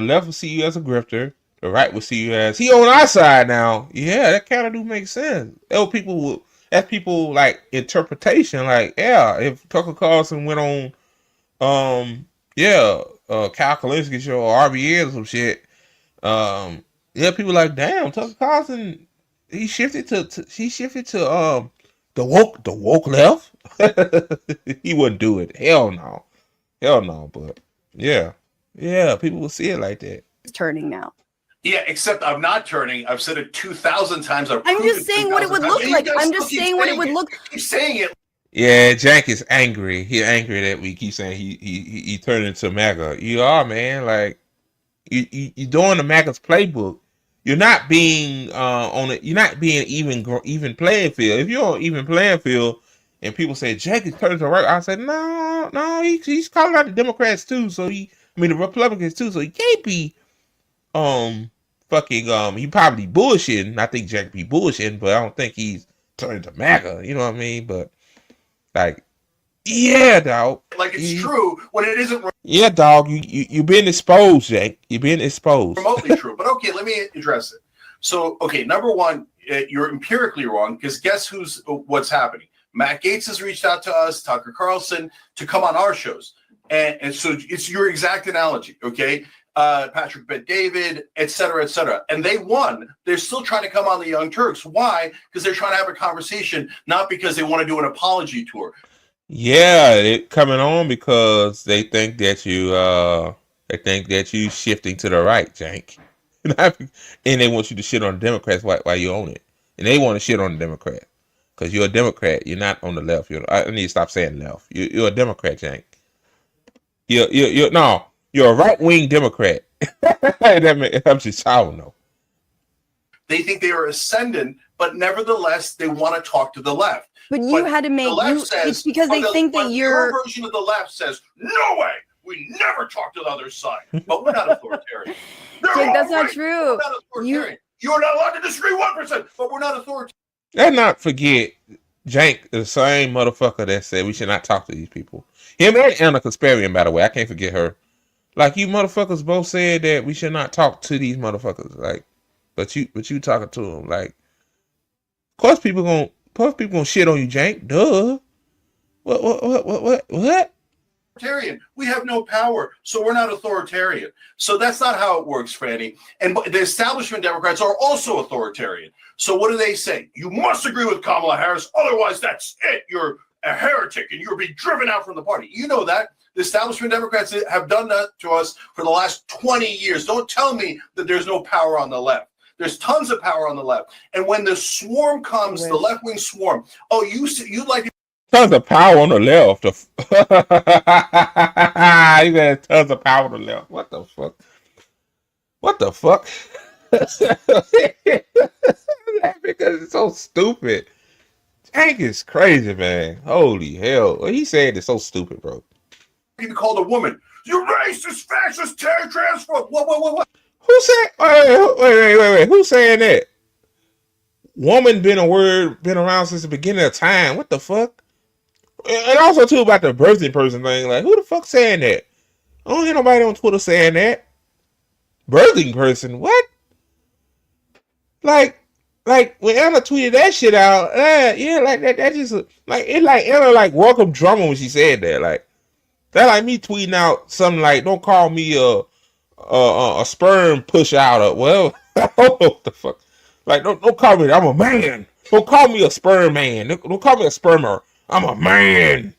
left will see you as a grifter. The right will see you as he on our side now. Yeah, that kind of do make sense. That's people like interpretation. Like, yeah, if Tucker Carlson went on, Kyle Kalinske show or RBN or some shit. People like, damn, Tucker Carlson, he shifted to the woke left. He wouldn't do it. Hell no. But yeah, people will see it like that. It's turning now. Yeah, except I'm not turning. I've said it 2,000 times. I'm just saying what it would look like. I'm just saying what it would look. Keep saying it. Yeah, Cenk is angry. He's angry that we keep saying he turned into MAGA. You are, man. Like you're doing the MAGA's playbook. You're not being on it. You're not being even playing field. If you're on even playing field, and people say Cenk is turning to right, I say no. He's calling out the Democrats too. The Republicans too. So he can't be he probably bullshitting. I think Cenk be bullshitting, but I don't think he's turning to MAGA. You know what I mean? But yeah, dog. Like it's true when it isn't. Yeah, dog. You've been exposed, Cenk. You've been exposed. Remotely true, but okay. Let me address it. So, okay, number one, you're empirically wrong because guess what's happening? Matt Gaetz has reached out to us, Tucker Carlson, to come on our shows, and so it's your exact analogy. Okay. Patrick Bet-David, et cetera, and they won. They're still trying to come on the Young Turks. Why? Because they're trying to have a conversation, not because they want to do an apology tour. Yeah, it coming on because they think that you shifting to the right, Cenk. And they want you to shit on the Democrats while you own it. And they want to shit on the Democrat. Because you're a Democrat. You're not on the left. I need to stop saying left. You're a Democrat, Cenk. You're a right-wing Democrat. I'm just, I don't know. They think they are ascendant, but nevertheless, they want to talk to the left. But you had to make it's because they think that your version of the left says, no way, we never talk to the other side. But we're not authoritarian. Cenk, that's not true. We're not authoritarian. You're not allowed to disagree 1%, but we're not authoritarian. Let's not forget, Cenk, the same motherfucker that said we should not talk to these people. Him and Anna Kasparian, by the way, I can't forget her. Like, you motherfuckers both said that we should not talk to these motherfuckers. Like, but you talking to them. Like, of course people gonna shit on you, Cenk. Duh. What? Authoritarian. We have no power, so we're not authoritarian. So that's not how it works, Franny. And the establishment Democrats are also authoritarian. So what do they say? You must agree with Kamala Harris, otherwise that's it. You're a heretic and you're being driven out from the party. You know that. The establishment Democrats have done that to us for the last 20 years. Don't tell me that there's no power on the left. There's tons of power on the left. And when the swarm comes, the left-wing swarm, you like tons of power on the left. You got tons of power on the left. What the fuck? Because it's so stupid. Cenk is crazy, man. Holy hell. What he said is so stupid, bro. You be called a woman. You racist, fascist, transphobe. What? Who said? Wait. Who's saying that? Woman been around since the beginning of time. What the fuck? And also too about the birthing person thing. Like, who the fuck saying that? I don't hear nobody on Twitter saying that. Birthing person? What? Like when Anna tweeted that shit out, yeah, like that just like it like Anna like welcome drama when she said that. Like that like me tweeting out something like, don't call me a sperm push out or well, I don't know what the fuck. Like don't call me, I'm a man. Don't call me a sperm man. Don't call me a spermer. I'm a man.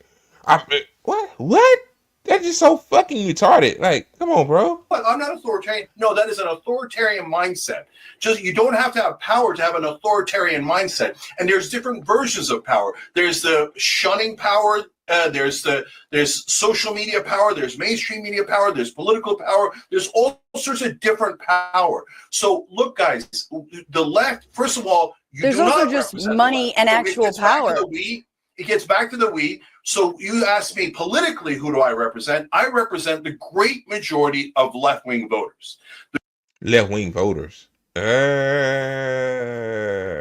What? That's just so fucking retarded. Like, come on, bro. I'm not authoritarian. No, that is an authoritarian mindset. Just you don't have to have power to have an authoritarian mindset. And there's different versions of power. There's the shunning power. There's social media power. There's mainstream media power. There's political power. There's all sorts of different power. So look, guys, the left. First of all, there's also just money and actual power. It gets back to the we. So you ask me politically, who do I represent? I represent the great majority of left-wing voters. Left-wing voters. I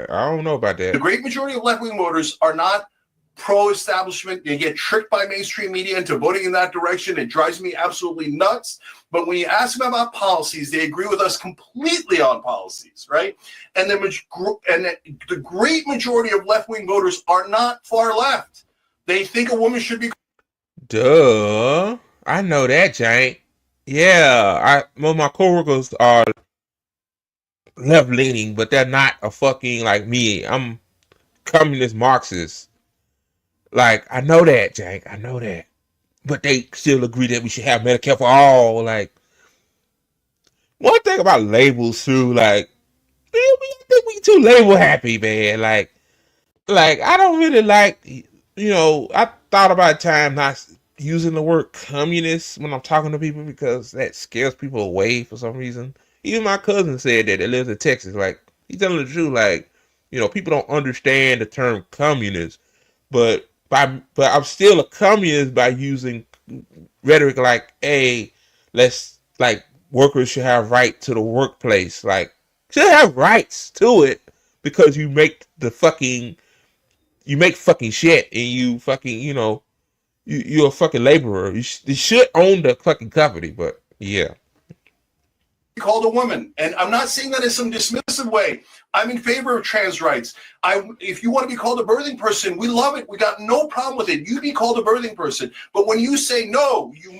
don't know about that. The great majority of left-wing voters are not pro-establishment. They get tricked by mainstream media into voting in that direction. It drives me absolutely nuts. But when you ask them about policies, they agree with us completely on policies, right? And the great majority of left-wing voters are not far left. They think a woman should be. Duh. I know that, Cenk. Yeah. Most of my coworkers are left-leaning, but they're not a fucking like me. I'm communist Marxist. Like, I know that, Cenk. I know that. But they still agree that we should have Medicare for all. Like, one thing about labels too, like, I think we too label happy, man. Like I don't really like, I thought about time not using the word communist when I'm talking to people because that scares people away for some reason. Even my cousin said that lives in Texas. Like, he's telling the truth. Like, people don't understand the term communist, but I'm still a communist by using rhetoric like, hey, let's like workers should have right to the workplace. Like, should have rights to it because you make fucking shit and you fucking, you're a fucking laborer. You should own the fucking company, but yeah. Called a woman, and I'm not saying that in some dismissive way. I'm in favor of trans rights. If you want to be called a birthing person, we love it. We got no problem with it. You be called a birthing person, but when you say no, you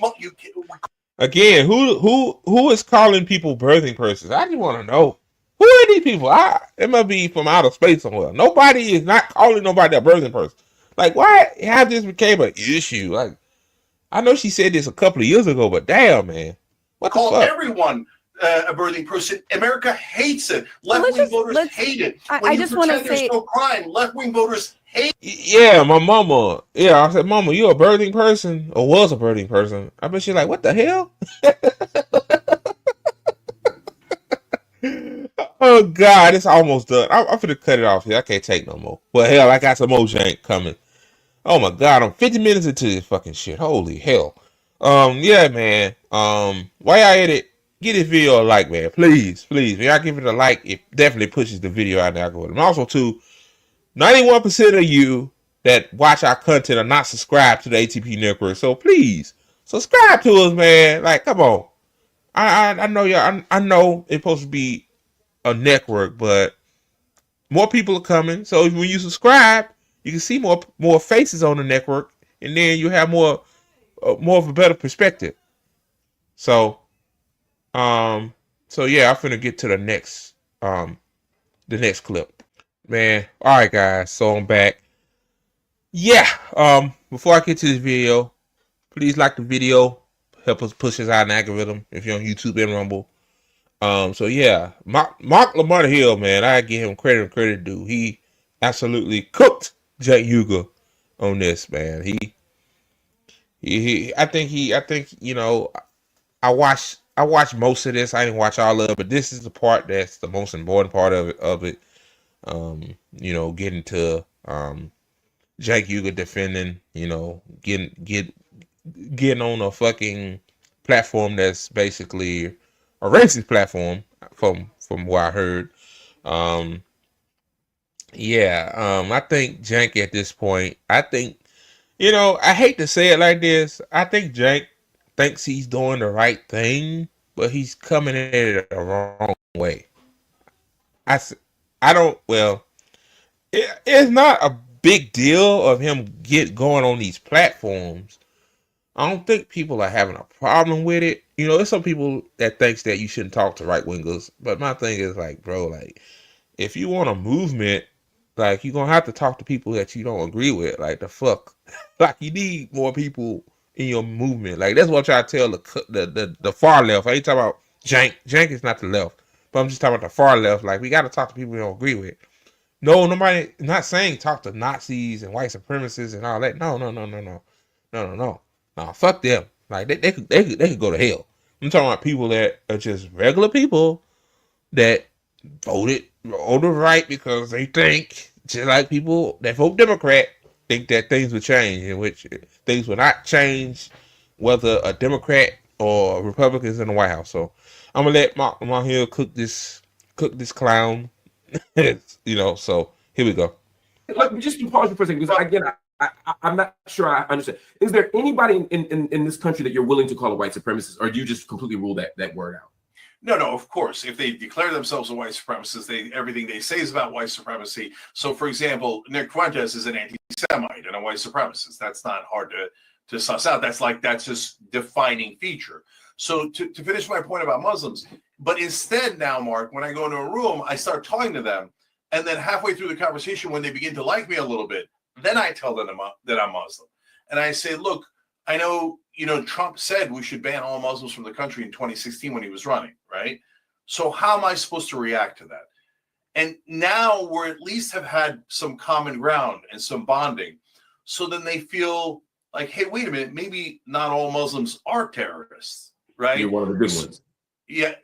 again, who is calling people birthing persons? I just want to know who are these people. It must be from outer space somewhere. Nobody is not calling nobody a birthing person. Like, why have this became an issue? Like, I know she said this a couple of years ago, but damn, man, what the fuck? Everyone a birthing person. America hates it. Well, Left-wing voters hate it. When I you just want to pretend say, there's no crime, left-wing voters hate it. Yeah, my mama. Yeah, I said, Mama, you a birthing person or was a birthing person? I bet she's like, what the hell? Oh God, it's almost done. I'm finna cut it off here. I can't take no more. But hell, I got some more jank coming. Oh my God, I'm 50 minutes into this fucking shit. Holy hell. Yeah, man. While y'all at it, give this video a like, man. Please, please. When y'all give it a like, it definitely pushes the video out in the algorithm. Also, too, 91% of you that watch our content are not subscribed to the ATP network. So please, subscribe to us, man. Like, come on. I know y'all. I know it's supposed to be a network, but more people are coming. So when you subscribe, you can see more faces on the network, and then you have more of a better perspective. So, yeah, I'm finna get to the next clip, man. All right, guys. So I'm back. Yeah. Before I get to this video, please like the video. Help us push us out in the algorithm if you're on YouTube and Rumble. So yeah, Marc Lamont Hill, man, I give him credit due. He absolutely cooked Cenk Uygur on this, man. I think you know, I watched most of this. I didn't watch all of it, but this is the part that's the most important part of it. You know, getting to Cenk Uygur defending, you know, getting on a fucking platform that's basically a racist platform from what I heard. I think Cenk at this point, I think, you know, I hate to say it like this. I think Cenk thinks he's doing the right thing, but he's coming at it the wrong way. It's not a big deal of him going on these platforms. I don't think people are having a problem with it. You know, there's some people that thinks that you shouldn't talk to right wingers, but my thing is like, bro, like, if you want a movement, like, you're gonna have to talk to people that you don't agree with. Like, the fuck, like, you need more people in your movement. Like, that's what I try to tell the far left. I ain't talking about Cenk. Cenk is not the left, but I'm just talking about the far left. Like, we got to talk to people we don't agree with. No, nobody. Not saying talk to Nazis and white supremacists and all that. No. Nah, fuck them. Like, they could go to hell. I'm talking about people that are just regular people that voted right because they think, just like people that vote Democrat, think that things would change, in which things will not change whether a Democrat or Republicans in the White House. So I'm gonna let Marc Lamont Hill cook this clown. You know, so here we go. Let me just pause for a second, because again, I'm not sure I understand. Is there anybody in this country that you're willing to call a white supremacist, or do you just completely rule that word out? No, of course. If they declare themselves a white supremacist, everything they say is about white supremacy. So, for example, Nick Fuentes is an anti-Semite and a white supremacist. That's not hard to suss out. That's just defining feature. So, to finish my point about Muslims, but instead now, Mark, when I go into a room, I start talking to them, and then halfway through the conversation, when they begin to like me a little bit, then I tell them that I'm Muslim, and I say, look, I know, Trump said we should ban all Muslims from the country in 2016 when he was running, right? So how am I supposed to react to that? And now we're at least have had some common ground and some bonding. So then they feel like, hey, wait a minute, maybe not all Muslims are terrorists, right? You're one of the good ones. Yeah.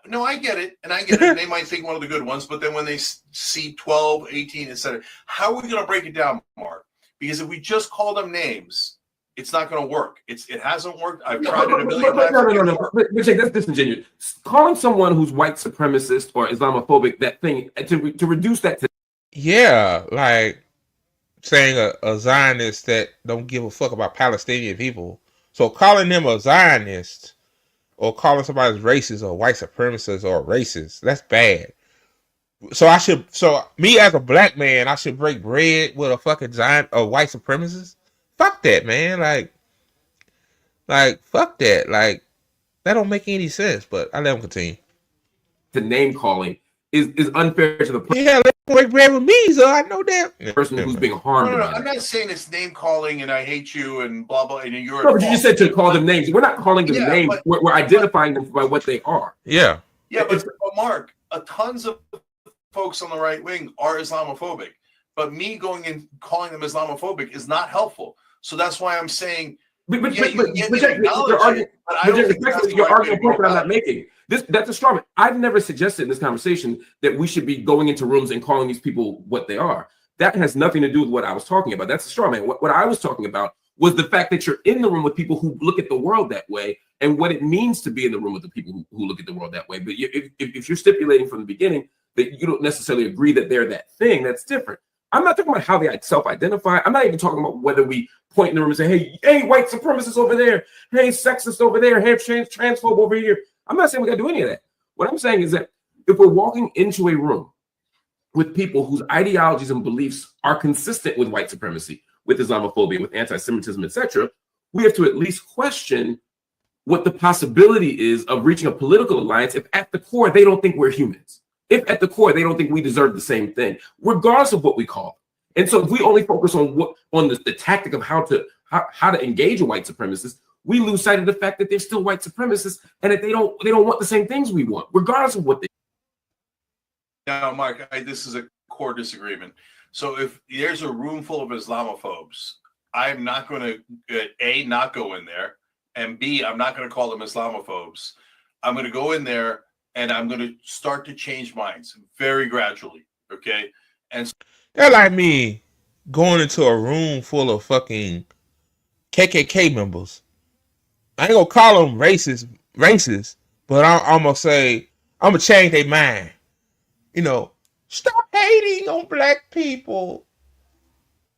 No, I get it. And I get it. They might think one of the good ones, but then when they see 12, 18, etc., how are we going to break it down, Mark? Because if we just call them names, it's not going to work. It hasn't worked. I've tried it a million times. No. But that's disingenuous. Calling someone who's white supremacist or Islamophobic, that thing, to reduce that to... Yeah, like saying a Zionist that don't give a fuck about Palestinian people. So calling them a Zionist or calling somebody racist or white supremacist or racist, that's bad. So me as a black man, I should break bread with a fucking white supremacist? Fuck that, man. Like, fuck that. Like, that don't make any sense, but I let him continue. To name calling, is unfair to the Yeah, let's break bread with me, so I know that person who's being harmed. No, I'm not saying it's name calling and I hate you and blah blah. And you're no, but you just said to call them names. We're not calling them names. But, we're identifying them by what they are. Yeah. Yeah, but Mark, tons of folks on the right wing are Islamophobic, but me going and calling them Islamophobic is not helpful. So that's why I'm saying. You're arguing a point that I'm not making. That's a straw man. I've never suggested in this conversation that we should be going into rooms and calling these people what they are. That has nothing to do with what I was talking about. That's a straw man. What I was talking about was the fact that you're in the room with people who look at the world that way and what it means to be in the room with the people who look at the world that way. But if you're stipulating from the beginning that you don't necessarily agree that they're that thing, that's different. I'm not talking about how they self-identify. I'm not even talking about whether we point in the room and say, hey, white supremacist over there. Hey, sexist over there. Hey, transphobe over here. I'm not saying we got to do any of that. What I'm saying is that if we're walking into a room with people whose ideologies and beliefs are consistent with white supremacy, with Islamophobia, with anti-Semitism, etc., we have to at least question what the possibility is of reaching a political alliance if at the core they don't think we're humans. If at the core they don't think we deserve the same thing, regardless of what we call them. And so if we only focus on the tactic of how to engage a white supremacist, we lose sight of the fact that they're still white supremacists and that they don't want the same things we want, regardless of what they. Now, Mark, this is a core disagreement. So if there's a room full of Islamophobes, I'm not going to A, not go in there, and B, I'm not going to call them Islamophobes. I'm going to go in there and I'm going to start to change minds very gradually. Okay. And so they're like me going into a room full of fucking KKK members. I ain't gonna call them racist, but I'm gonna say, I'm gonna change their mind. You know, stop hating on black people.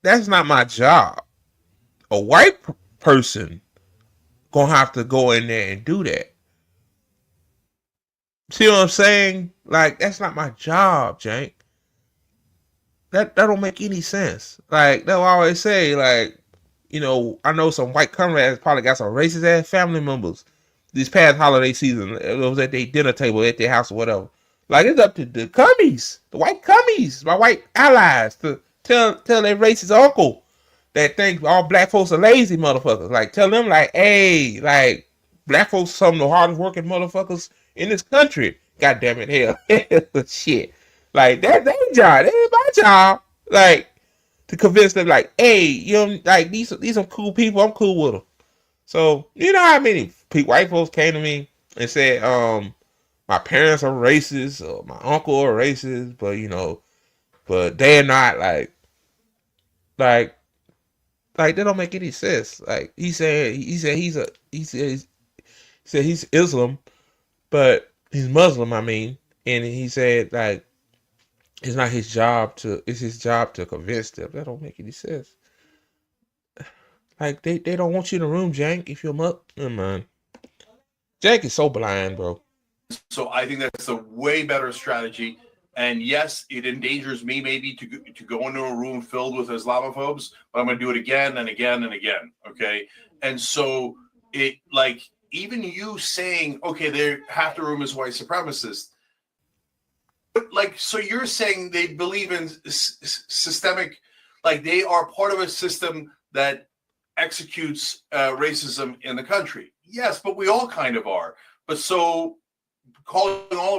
That's not my job. A white person gonna have to go in there and do that. See what I'm saying? Like, that's not my job, Cenk. That don't make any sense. Like, they'll always say, like, you know, I know some white comrades probably got some racist ass family members this past holiday season. It was at their dinner table at their house or whatever. Like, it's up to the cummies, the white cummies, my white allies, to tell their racist uncle that think all black folks are lazy motherfuckers. Like, tell them, like, hey, like, black folks are some of the hardest working motherfuckers in this country. God damn it, hell. Shit. Like, that's their job. That ain't my job. Like, to convince them, like, hey, you know, like, these are cool people. I'm cool with them. So, you know how many white folks came to me and said, my parents are racist, or my uncle are racist, but, you know, but they're not, like, that don't make any sense. Like, he said he's Islam, but he's Muslim, I mean, and he said, like, it's his job to convince them. That don't make any sense. Like, they don't want you in the room, Cenk, if you're man. Cenk is so blind, bro. So I think that's a way better strategy. And yes, it endangers me maybe to go into a room filled with Islamophobes, but I'm going to do it again and again and again. Okay. And so it, like, even you saying, okay, half the room is white supremacists. Like, so you're saying they believe in systemic, like they are part of a system that executes racism in the country. Yes, but we all kind of are. But so calling all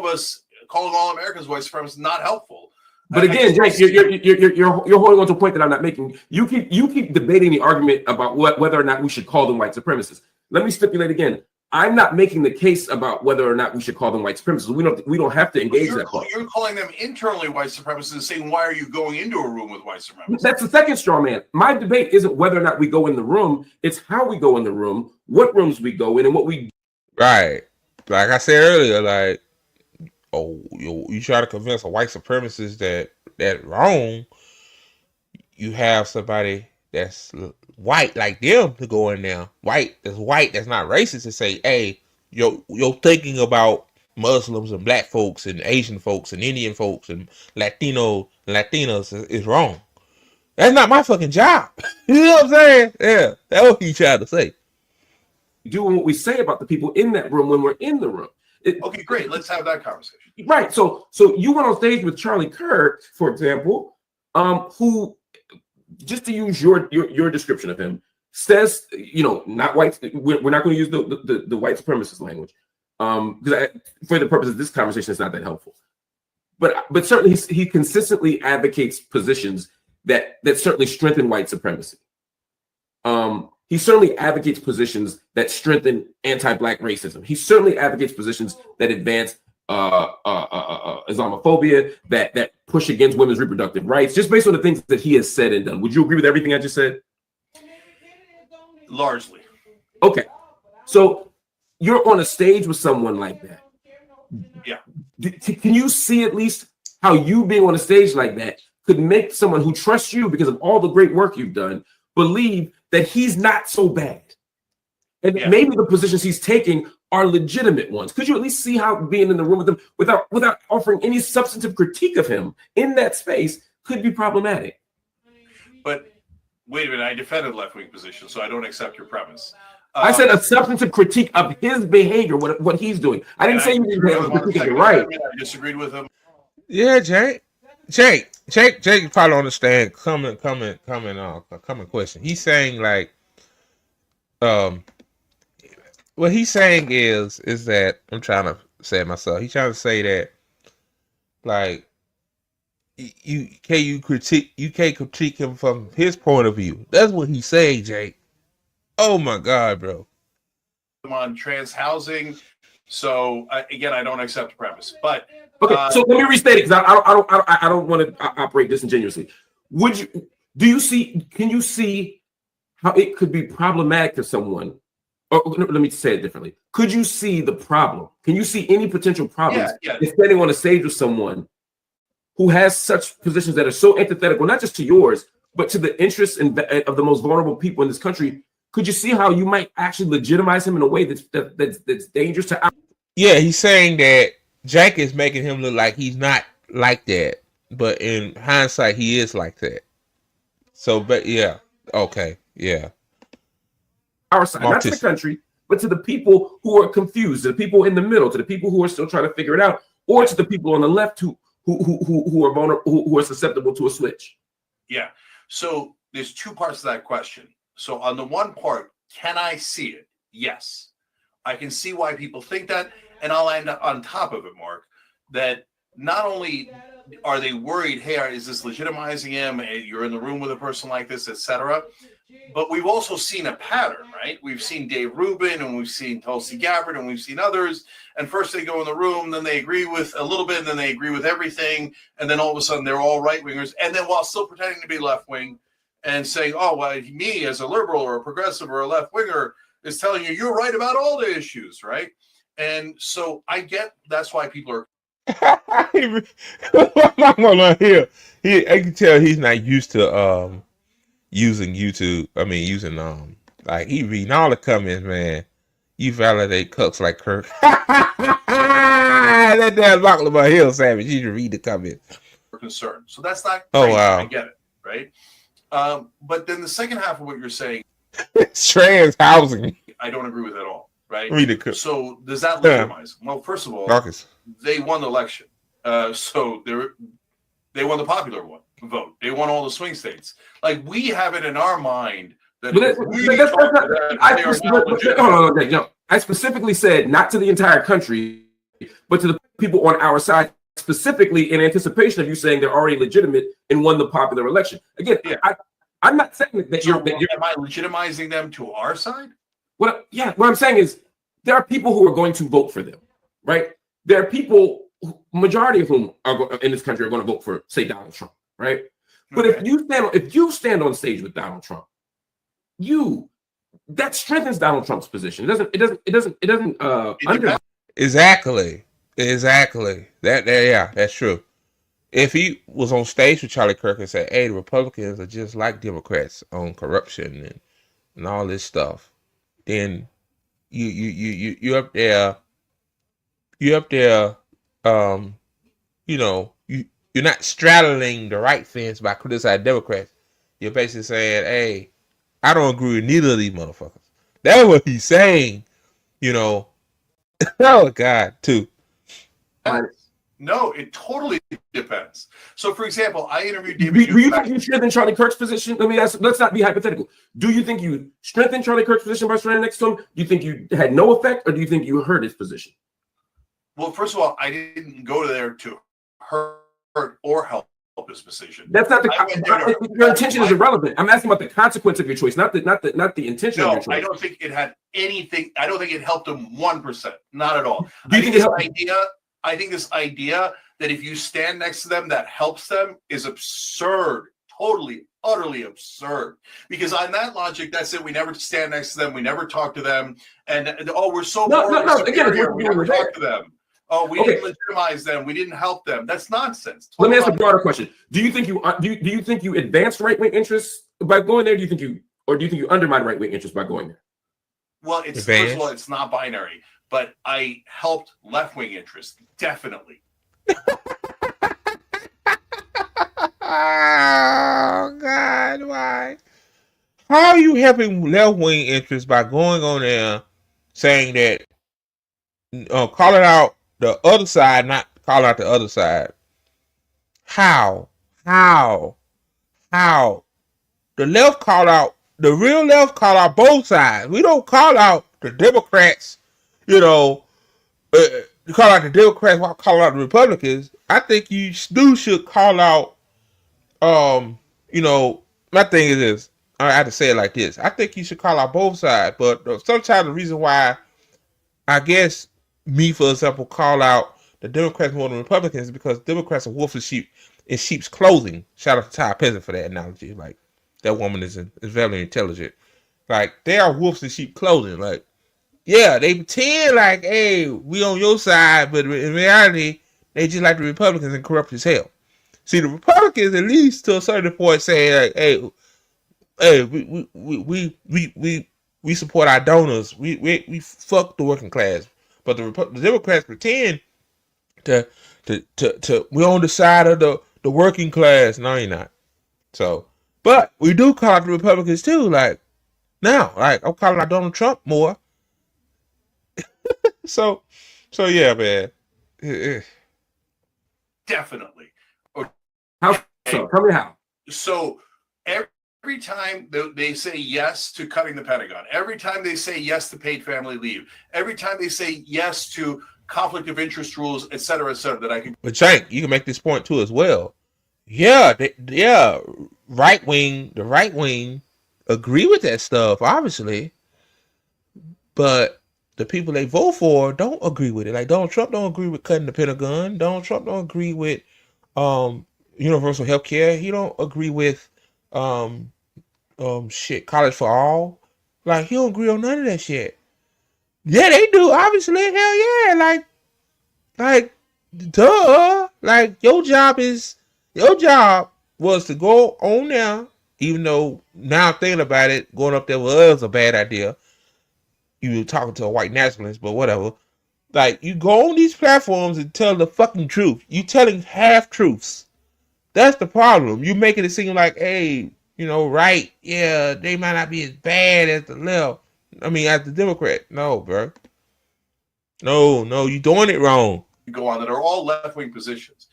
Americans white supremacists not helpful. But again, Cenk, you're holding on to a point that I'm not making. You keep debating the argument about whether or not we should call them white supremacists. Let me stipulate again. I'm not making the case about whether or not we should call them white supremacists. We don't have to engage that. You're calling them internally white supremacists and saying, why are you going into a room with white supremacists? That's the second straw man. My debate isn't whether or not we go in the room. It's how we go in the room, what rooms we go in, and what we. Right. Like I said earlier, like, you try to convince a white supremacist that wrong, you have somebody that's white like them to go in there, white that's not racist, to say, hey, you're thinking about Muslims and black folks and Asian folks and Indian folks and Latinos is wrong. That's not my fucking job. You know what I'm saying? Yeah, that's what he tried to say. Doing what we say about the people in that room when we're in the room. Okay, great. Let's have that conversation. Right. So you went on stage with Charlie Kirk, for example, who, just to use your description of him, says, not white. We're not going to use the white supremacist language, because for the purpose of this conversation, it's not that helpful. But certainly he consistently advocates positions that certainly strengthen white supremacy. He certainly advocates positions that strengthen anti-black racism. He certainly advocates positions that advance Islamophobia, that push against women's reproductive rights, just based on the things that he has said and done. Would you agree with everything I just said? Largely. Okay. So you're on a stage with someone like that. Yeah. Can you see at least how you being on a stage like that could make someone who trusts you because of all the great work you've done believe that he's not so bad? And maybe the positions he's taking are legitimate ones. Could you at least see how being in the room with him without offering any substantive critique of him in that space could be problematic? But wait a minute, I defended left-wing position, so I don't accept your premise. I said a substantive critique of his behavior, what he's doing. I didn't say you didn't have a critique of it, right. I disagreed with him. Yeah, Jake probably understand coming question. He's saying like, what he's saying is that, I'm trying to say it myself. He's trying to say that like you can't critique him from his point of view. That's what he's saying, Jake. Oh my God, bro. I'm on trans housing, so again, I don't accept the premise. But okay, so let me restate it because I don't want to operate disingenuously. Can you see how it could be problematic to someone? Or let me say it differently. Could you see the problem? Can you see any potential problems in standing on a stage with someone who has such positions that are so antithetical, not just to yours, but to the interests of the most vulnerable people in this country? Could you see how you might actually legitimize him in a way that's dangerous to? Yeah, he's saying that Jack is making him look like he's not like that, but in hindsight, he is like that. So, but yeah, okay, yeah. Our side, not to the country, but to the people who are confused, to the people in the middle, to the people who are still trying to figure it out, or to the people on the left who are vulnerable, who are susceptible to a switch. Yeah. So there's two parts to that question. So on the one part, can I see it? Yes. I can see why people think that. And I'll end up on top of it, Mark, that not only are they worried, hey, is this legitimizing him? You're in the room with a person like this, etc. But we've also seen a pattern, right? We've seen Dave Rubin and we've seen Tulsi Gabbard and we've seen others. And first they go in the room, then they agree with a little bit, and then they agree with everything. And then all of a sudden they're all right-wingers. And then while still pretending to be left-wing, and saying, oh, well, me as a liberal or a progressive or a left-winger is telling you you're right about all the issues, right? And so I get that's why people are. I can tell he's not used to using YouTube. I mean, using like he reading all the comments, man. You validate cucks like Kirk. That damn Marc Lamont Hill savage. You should read the comments. Concerned. So that's not. Oh wow, I get it, right? But then the second half of what you're saying, trans housing, I don't agree with at all, right? So does that legitimize? Well, first of all, Marcus, they won the election, so they won the popular vote. They won all the swing states. Like we have it in our mind that I specifically said not to the entire country, but to the people on our side, specifically in anticipation of you saying they're already legitimate and won the popular election. Again, I'm not saying that you're. Am I legitimizing them to our side? What I'm saying is there are people who are going to vote for them, right? There are people, majority of whom are in this country are going to vote for, say, Donald Trump, right? But if you stand on stage with Donald Trump, that strengthens Donald Trump's position. It doesn't. Exactly. That's true. If he was on stage with Charlie Kirk and said, "Hey, the Republicans are just like Democrats on corruption and all this stuff," then you're up there. You're not straddling the right fence by criticizing Democrats. You're basically saying, "Hey, I don't agree with neither of these motherfuckers." That's what he's saying. Oh God, too. No, it totally depends. So, for example, I interviewed Do David. you think you strengthened Charlie Kirk's position? Let me ask. Let's not be hypothetical. Do you think you strengthened Charlie Kirk's position by standing next to him? Do you think you had no effect, or do you think you hurt his position? Well, first of all, I didn't go there to hurt or help his position. That's not your intention is irrelevant. I'm asking about the consequence of your choice, not the intention of your choice. I don't think it had anything. I don't think it helped him 1%. Not at all. Do you think it helped? I think this idea that if you stand next to them, that helps them is absurd. Totally, utterly absurd. Because on that logic, that's it. We never stand next to them. We never talk to them. And we're so superior. We never talk to them. Oh, we didn't legitimize them. We didn't help them. That's nonsense. Let me ask a broader question. Do you think you advanced right-wing interests by going there? Do you think you undermine right-wing interests by going there? Well, first of all, it's not binary. But I helped left-wing interests, definitely. Oh God, why? How are you helping left-wing interests by going on there saying that calling out the other side, not calling out the other side? How? The left call out, the real left call out both sides. We don't call out the Democrats. You call out the Democrats while calling out the Republicans. I think you should call out, my thing is this. I have to say it like this. I think you should call out both sides. But sometimes the reason why, I guess, me, for example, call out the Democrats more than Republicans is because Democrats are wolves in sheep's clothing. Shout out to Ty Peasant for that analogy. Like, that woman is very intelligent. Like, they are wolves in sheep clothing. Like, yeah, they pretend like, hey, we on your side, but in reality, they just like the Republicans and corrupt as hell. See, the Republicans, at least to a certain point, say like, hey, we support our donors. We fuck the working class. But the Democrats pretend to we're on the side of the working class. No, you're not. So, but we do call out the Republicans too. Like, now, like, I'm calling out Donald Trump more. So yeah, man. Definitely. How so? Tell me how. So every time they say yes to cutting the Pentagon, every time they say yes to paid family leave, every time they say yes to conflict of interest rules, et cetera, that I can. But Cenk, you can make this point too as well. Yeah, the right wing agree with that stuff, obviously, but the people they vote for don't agree with it. Like, Donald Trump don't agree with cutting the Pentagon. Donald Trump don't agree with universal health care. He don't agree with college for all. Like, he don't agree on none of that shit. Yeah, they do, obviously. Hell yeah. Like duh. Like, your job was to go on there, even though now I'm thinking about it, going up there was a bad idea. You were talking to a white nationalist, but whatever. Like, you go on these platforms and tell the fucking truth. You telling half truths. That's the problem. You making it seem like, hey, right? Yeah, they might not be as bad as the left. I mean, as the Democrat. No, bro. No, you're doing it wrong. Go on that are all left-wing positions.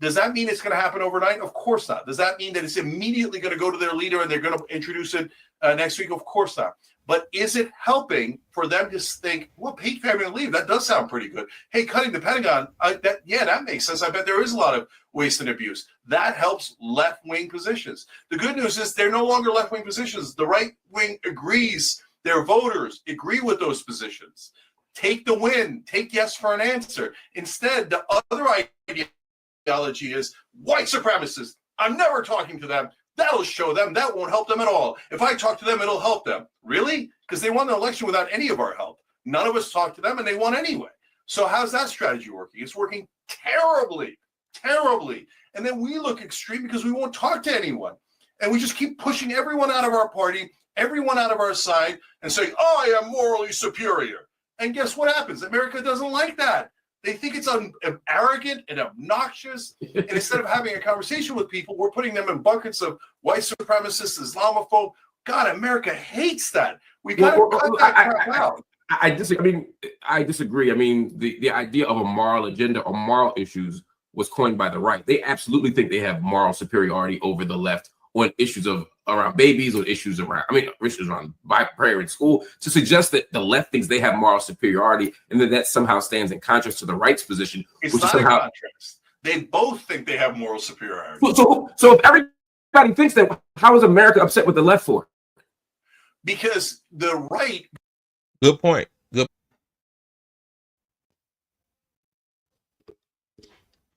Does that mean it's going to happen overnight? Of course not. Does that mean that it's immediately going to go to their leader and they're going to introduce it next week? Of course not. But is it helping for them to think, well, paid family leave, that does sound pretty good. Hey, cutting the Pentagon, that makes sense. I bet there is a lot of waste and abuse. That helps left-wing positions. The good news is they're no longer left-wing positions. The right wing agrees. Their voters agree with those positions. Take the win. Take yes for an answer. Instead, the other ideology is white supremacists. I'm never talking to them. That'll show them. That won't help them at all. If I talk to them, it'll help them. Really? Because they won the election without any of our help. None of us talked to them, and they won anyway. So how's that strategy working? It's working terribly, terribly. And then we look extreme because we won't talk to anyone. And we just keep pushing everyone out of our party, everyone out of our side, and saying, I am morally superior. And guess what happens? America doesn't like that. They think it's arrogant and obnoxious. And instead of having a conversation with people, we're putting them in buckets of white supremacists, Islamophobe. God, America hates that. We got to cut that crap out. I disagree. I mean, I disagree. I mean, the idea of a moral agenda or moral issues was coined by the right. They absolutely think they have moral superiority over the left on issues of around babies, or issues around, I mean, issues around prayer in school. To suggest that the left thinks they have moral superiority and that somehow stands in contrast to the right's position, It's which not is somehow a contrast. They both think they have moral superiority. So if everybody thinks that, how is America upset with the left for? Because the right. Good point. Good.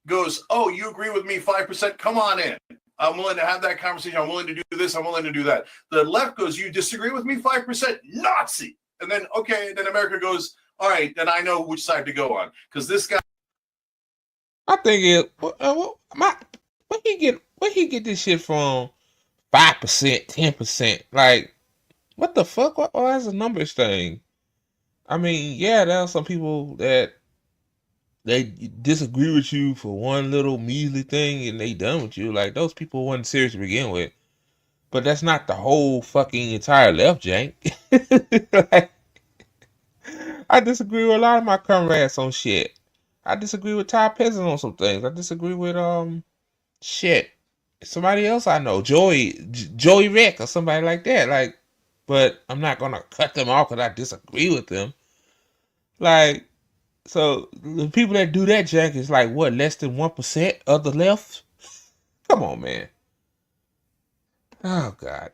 Goes, oh, you agree with me 5%? Come on in. I'm willing to have that conversation. I'm willing to do this. I'm willing to do that. The left goes, you disagree with me 5%? Nazi. And then, okay, then America goes, all right, then I know which side to go on. Because this guy. I think it. Where he get this shit from? 5%, 10%. Like, what the fuck? Why is a numbers thing? I mean, yeah, there are some people that they disagree with you for one little measly thing and they done with you. Like, those people weren't serious to begin with. But that's not the whole fucking entire left, Cenk. Like, I disagree with a lot of my comrades on shit. I disagree with Ty Peasant on some things. I disagree with shit. Somebody else I know, Joey Rick or somebody like that. Like, but I'm not gonna cut them off because I disagree with them. Like, so the people that do that, Cenk, is like what, less than 1% of the left? Come on, man. Oh God.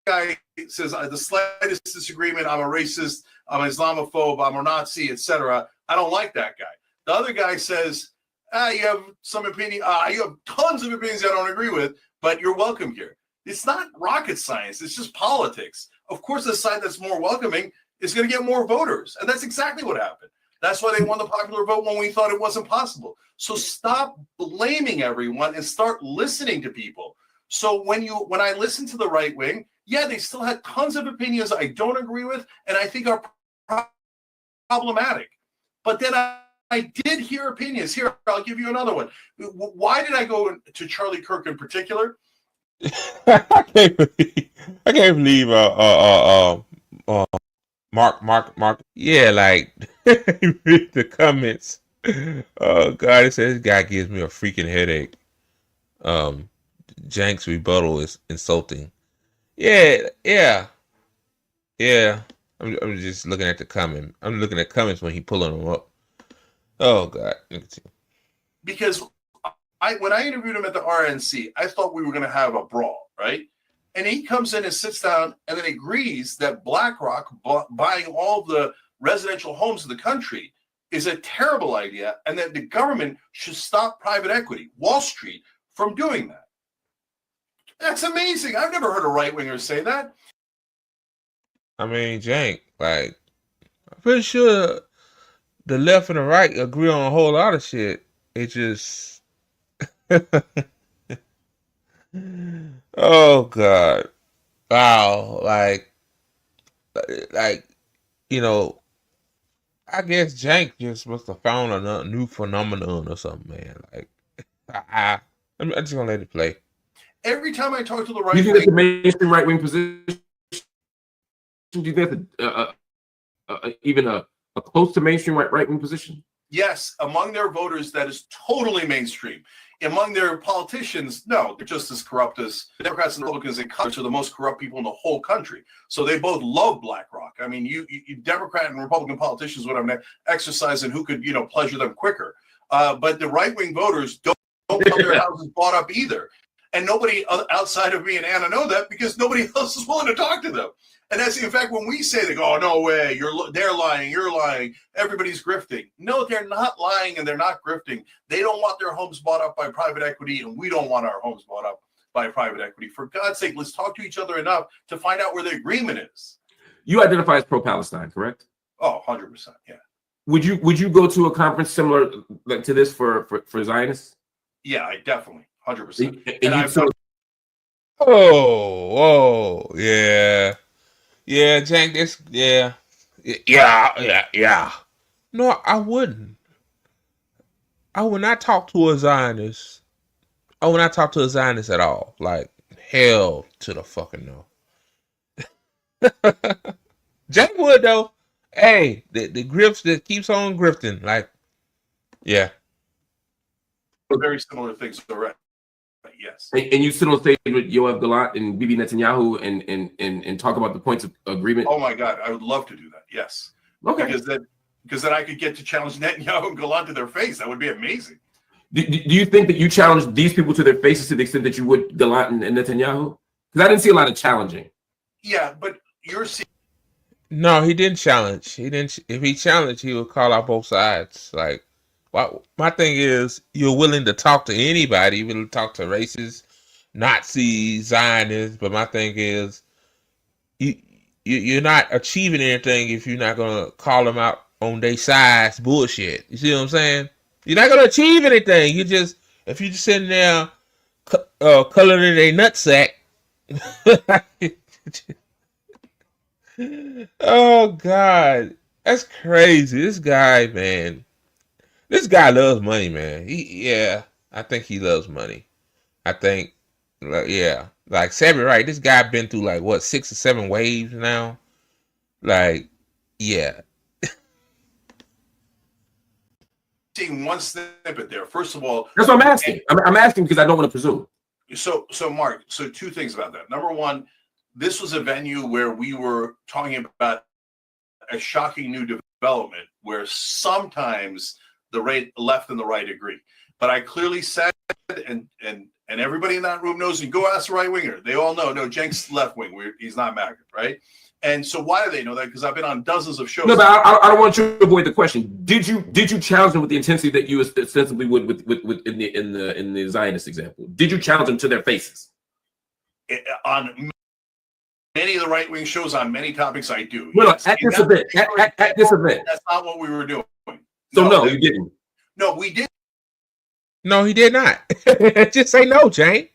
Guy says the slightest disagreement, I'm a racist, I'm an Islamophobe, I'm a Nazi, etc. I don't like that guy. The other guy says, you have some opinion, you have tons of opinions I don't agree with, but you're welcome here. It's not rocket science, it's just politics. Of course, the side that's more welcoming is going to get more voters, and that's exactly what happened. That's why they won the popular vote when we thought it wasn't possible. So stop blaming everyone and start listening to people. So when I listen to the right wing, yeah, they still had tons of opinions I don't agree with and I think are problematic. But then I did hear opinions. Here, I'll give you another one. Why did I go to Charlie Kirk in particular? I can't believe Mark. Yeah, like read the comments. Oh God, it says this guy gives me a freaking headache. Cenk's rebuttal is insulting. Yeah. I'm just looking at the comment. I'm looking at comments when he pulling them up. Oh God. Because when I interviewed him at the RNC, I thought we were going to have a brawl, right? And he comes in and sits down and then agrees that BlackRock buying all the residential homes in the country is a terrible idea and that the government should stop private equity, Wall Street, from doing that. That's amazing. I've never heard a right-winger say that. I mean, Cenk, like, I'm pretty sure the left and the right agree on a whole lot of shit. It just... Oh God. Wow. Like, you know, I guess Cenk just must have found a new phenomenon or something, man. Like, I'm just gonna let it play. Every time I talk to the right wing, you think that's the mainstream right wing position? Do you think that's even a close to mainstream right wing position? Yes, among their voters, that is totally mainstream. Among their politicians, no, they're just as corrupt as the Democrats and Republicans in Congress are the most corrupt people in the whole country. So they both love BlackRock. I mean, you Democrat and Republican politicians would have an exercise in who could, pleasure them quicker. But the right-wing voters don't want their houses bought up either. And nobody outside of me and Anna know that because nobody else is willing to talk to them. And that's, in fact, when we say, they go, oh, no way, they're lying, you're lying, everybody's grifting. No, they're not lying and they're not grifting. They don't want their homes bought up by private equity, and we don't want our homes bought up by private equity. For God's sake, let's talk to each other enough to find out where the agreement is. You identify as pro-Palestine, correct? Oh, 100%, yeah. Would you go to a conference similar to this for Zionists? Yeah, I definitely, 100%. Yeah. Yeah, Cenk, yeah. No, I wouldn't. I would not talk to a Zionist. I would not talk to a Zionist at all. Like, hell to the fucking no. Cenk, good though. Hey, the grifts that keeps on grifting. Like, yeah. Very similar things already. Yes. And you sit on stage with Yoav Gallant and Bibi Netanyahu and talk about the points of agreement. Oh my God, I would love to do that. Yes. Okay. Because then I could get to challenge Netanyahu and Gallant to their face. That would be amazing. Do you think that you challenge these people to their faces to the extent that you would Gallant and Netanyahu? Because I didn't see a lot of challenging. Yeah, but you're seeing. No, he didn't challenge. He didn't. If he challenged, he would call out both sides. Like, my thing is, you're willing to talk to anybody, you're willing to talk to racists, Nazis, Zionists. But my thing is, you're not achieving anything if you're not gonna call them out on their side's bullshit. You see what I'm saying? You're not gonna achieve anything. If you're just sitting there coloring a nutsack. Oh God, that's crazy. This guy, man. This guy loves money, man. I think he loves money. I think, like Sammy, right? This guy been through like what 6 or 7 waves now. Like, yeah. Seeing one snippet there. First of all, that's what I'm asking. I'm asking because I don't want to presume. So Mark, so 2 things about that. Number one, this was a venue where we were talking about a shocking new development where sometimes the left and the right agree. But I clearly said, and everybody in that room knows, and go ask the right winger. They all know, no, Cenk's left wing. He's not MAGA, right? And so why do they know that? Because I've been on dozens of shows. No, but I don't want you to avoid the question. Did you challenge them with the intensity that you ostensibly would with in the Zionist example? Did you challenge them to their faces? On many of the right wing shows, on many topics, I do. No, yes. At this event, that's not what we were doing. So no, you didn't. No, we did. No, he did not. Just say no, Jane.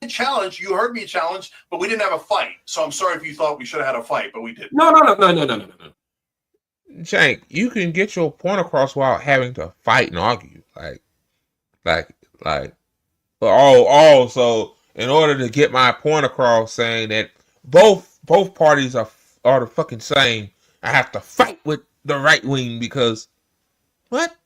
Challenge. You heard me challenge, but we didn't have a fight. So I'm sorry if you thought we should have had a fight, but we didn't. No. Cenk, you can get your point across without having to fight and argue. So in order to get my point across, saying that both parties are the fucking same, I have to fight with the right wing because what?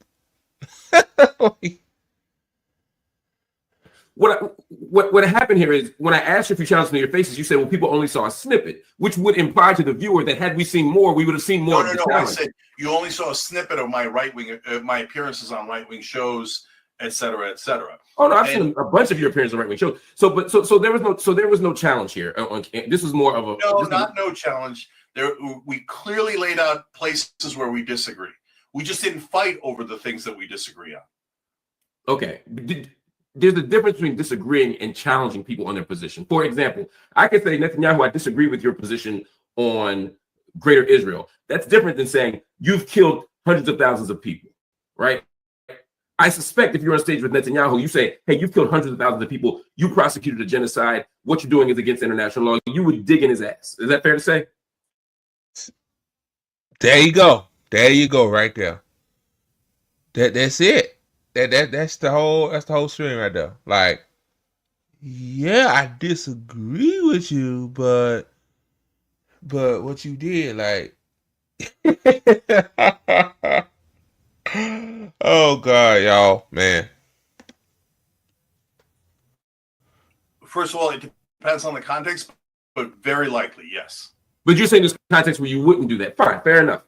What happened here is when I asked you if you challenged me to your faces, you said, well, people only saw a snippet, which would imply to the viewer that had we seen more, we would have seen more. No. I said you only saw a snippet of my right wing, my appearances on right wing shows, et cetera, et cetera. Oh no, I've seen a bunch of your appearances on right wing shows. So there was no challenge here. This was more of a no challenge. We clearly laid out places where we disagree. We just didn't fight over the things that we disagree on. Okay. There's a difference between disagreeing and challenging people on their position. For example, I could say, Netanyahu, I disagree with your position on Greater Israel. That's different than saying you've killed hundreds of thousands of people, right? I suspect if you're on stage with Netanyahu, you say, hey, you've killed hundreds of thousands of people. You prosecuted a genocide. What you're doing is against international law. You would dig in his ass. Is that fair to say? There you go. There you go right there. That's it. That's the whole stream right there. Like, yeah, I disagree with you, but what you did, like, oh God, y'all, man. First of all, it depends on the context, but very likely, yes. But you're saying this context where you wouldn't do that. Fine, fair enough.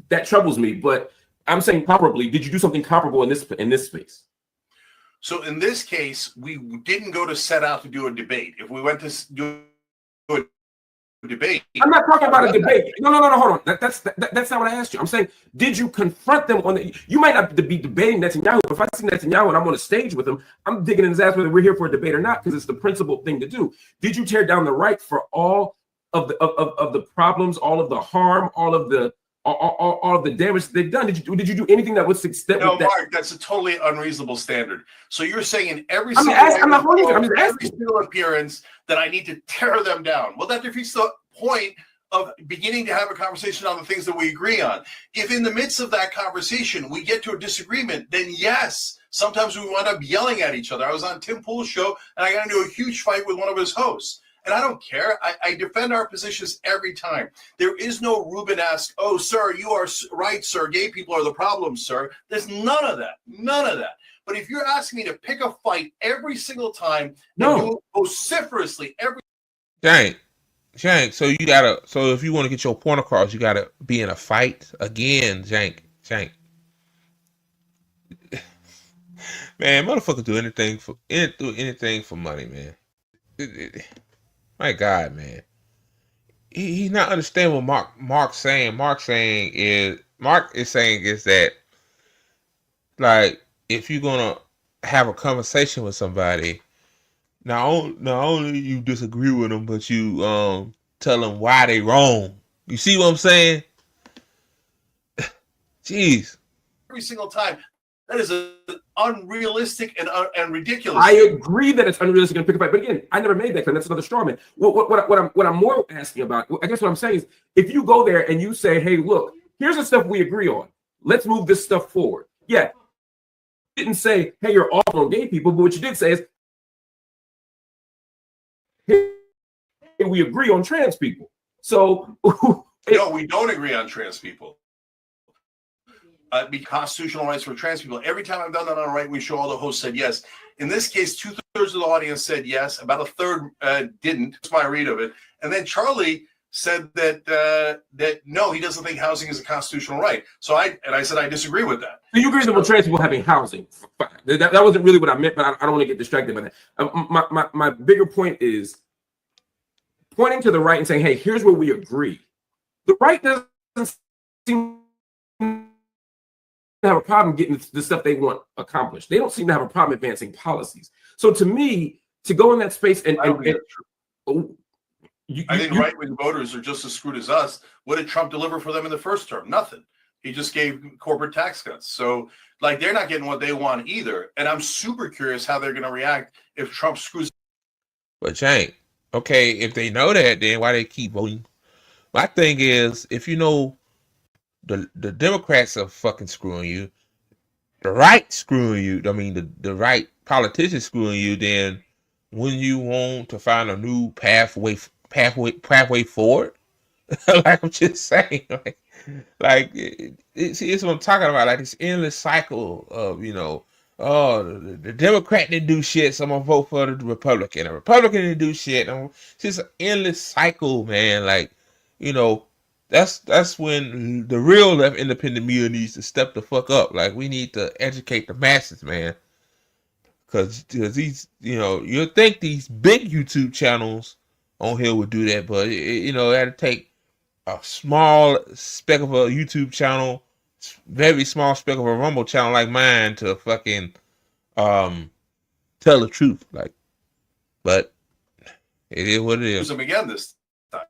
That troubles me, but I'm saying comparably, did you do something comparable in this space? So in this case, we didn't go to set out to do a debate. If we went to do a debate, I'm not talking about a debate. No, hold on. That's not what I asked you. I'm saying, did you confront them on the? You might not be debating Netanyahu. If I see Netanyahu and I'm on a stage with him, I'm digging in his ass whether we're here for a debate or not, because it's the principled thing to do. Did you tear down the right for all of the problems, all of the harm, all of the damage they've done? Did you do anything that was extent? No, Mark, that's a totally unreasonable standard. So you're saying in every single appearance that I need to tear them down. Well, that defeats the point of beginning to have a conversation on the things that we agree on. If in the midst of that conversation we get to a disagreement, then yes, sometimes we wind up yelling at each other. I was on Tim Pool's show and I got into a huge fight with one of his hosts. And I don't care. I defend our positions every time. There is no Rubenesque, oh, sir, you are right, sir. Gay people are the problem, sir. There's none of that. None of that. But if you're asking me to pick a fight every single time and do it vociferously every Cenk, so if you want to get your point across, you gotta be in a fight again, Cenk. Man, motherfuckers do anything for money, man. My God, man. He's not understanding what Mark's saying. Mark is saying is that, like, if you're gonna have a conversation with somebody, not only you disagree with them, but you tell them why they wrong. You see what I'm saying? Jeez. Every single time. That is unrealistic and ridiculous. I agree that it's unrealistic and pick a fight, but again, I never made that claim. That's another straw man. What I'm more asking about, I guess what I'm saying is, if you go there and you say, "Hey, look, here's the stuff we agree on. Let's move this stuff forward." Yeah, you didn't say, "Hey, you're all on gay people," but what you did say is, "Hey, we agree on trans people." So no, we don't agree on trans people. Be constitutional rights for trans people. Every time I've done that on a right-wing show, all the hosts said yes. In this case, 2/3 of the audience said yes. About a third didn't. That's my read of it. And then Charlie said that no, he doesn't think housing is a constitutional right. So I said I disagree with that. So you agree with trans people having housing? That wasn't really what I meant, but I don't want to get distracted by that. My bigger point is pointing to the right and saying, "Hey, here's where we agree." The right doesn't seem have a problem getting the stuff they want accomplished. They don't seem to have a problem advancing policies. So to me, to go in that space and I think right-wing voters are just as screwed as us. What did Trump deliver for them in the first term? Nothing. He just gave corporate tax cuts. So, like, they're not getting what they want either. And I'm super curious how they're going to react if Trump screws. But Cenk, okay, if they know that, then why they keep voting? My thing is, if you know the Democrats are fucking screwing you, the right screwing you, I mean the right politicians screwing you, then wouldn't you want to find a new pathway forward? Like I'm just saying, it's what I'm talking about, like this endless cycle of, the Democrat didn't do shit, so I'm gonna vote for the Republican. The Republican didn't do shit. It's just an endless cycle, man. Like, that's when the real left independent media needs to step the fuck up. Like, we need to educate the masses, man. Because these, you'll think these big YouTube channels on here would do that, but that'd take a small speck of a YouTube channel, very small speck of a Rumble channel like mine to fucking tell the truth. Like, but it is what it is. Them again this time.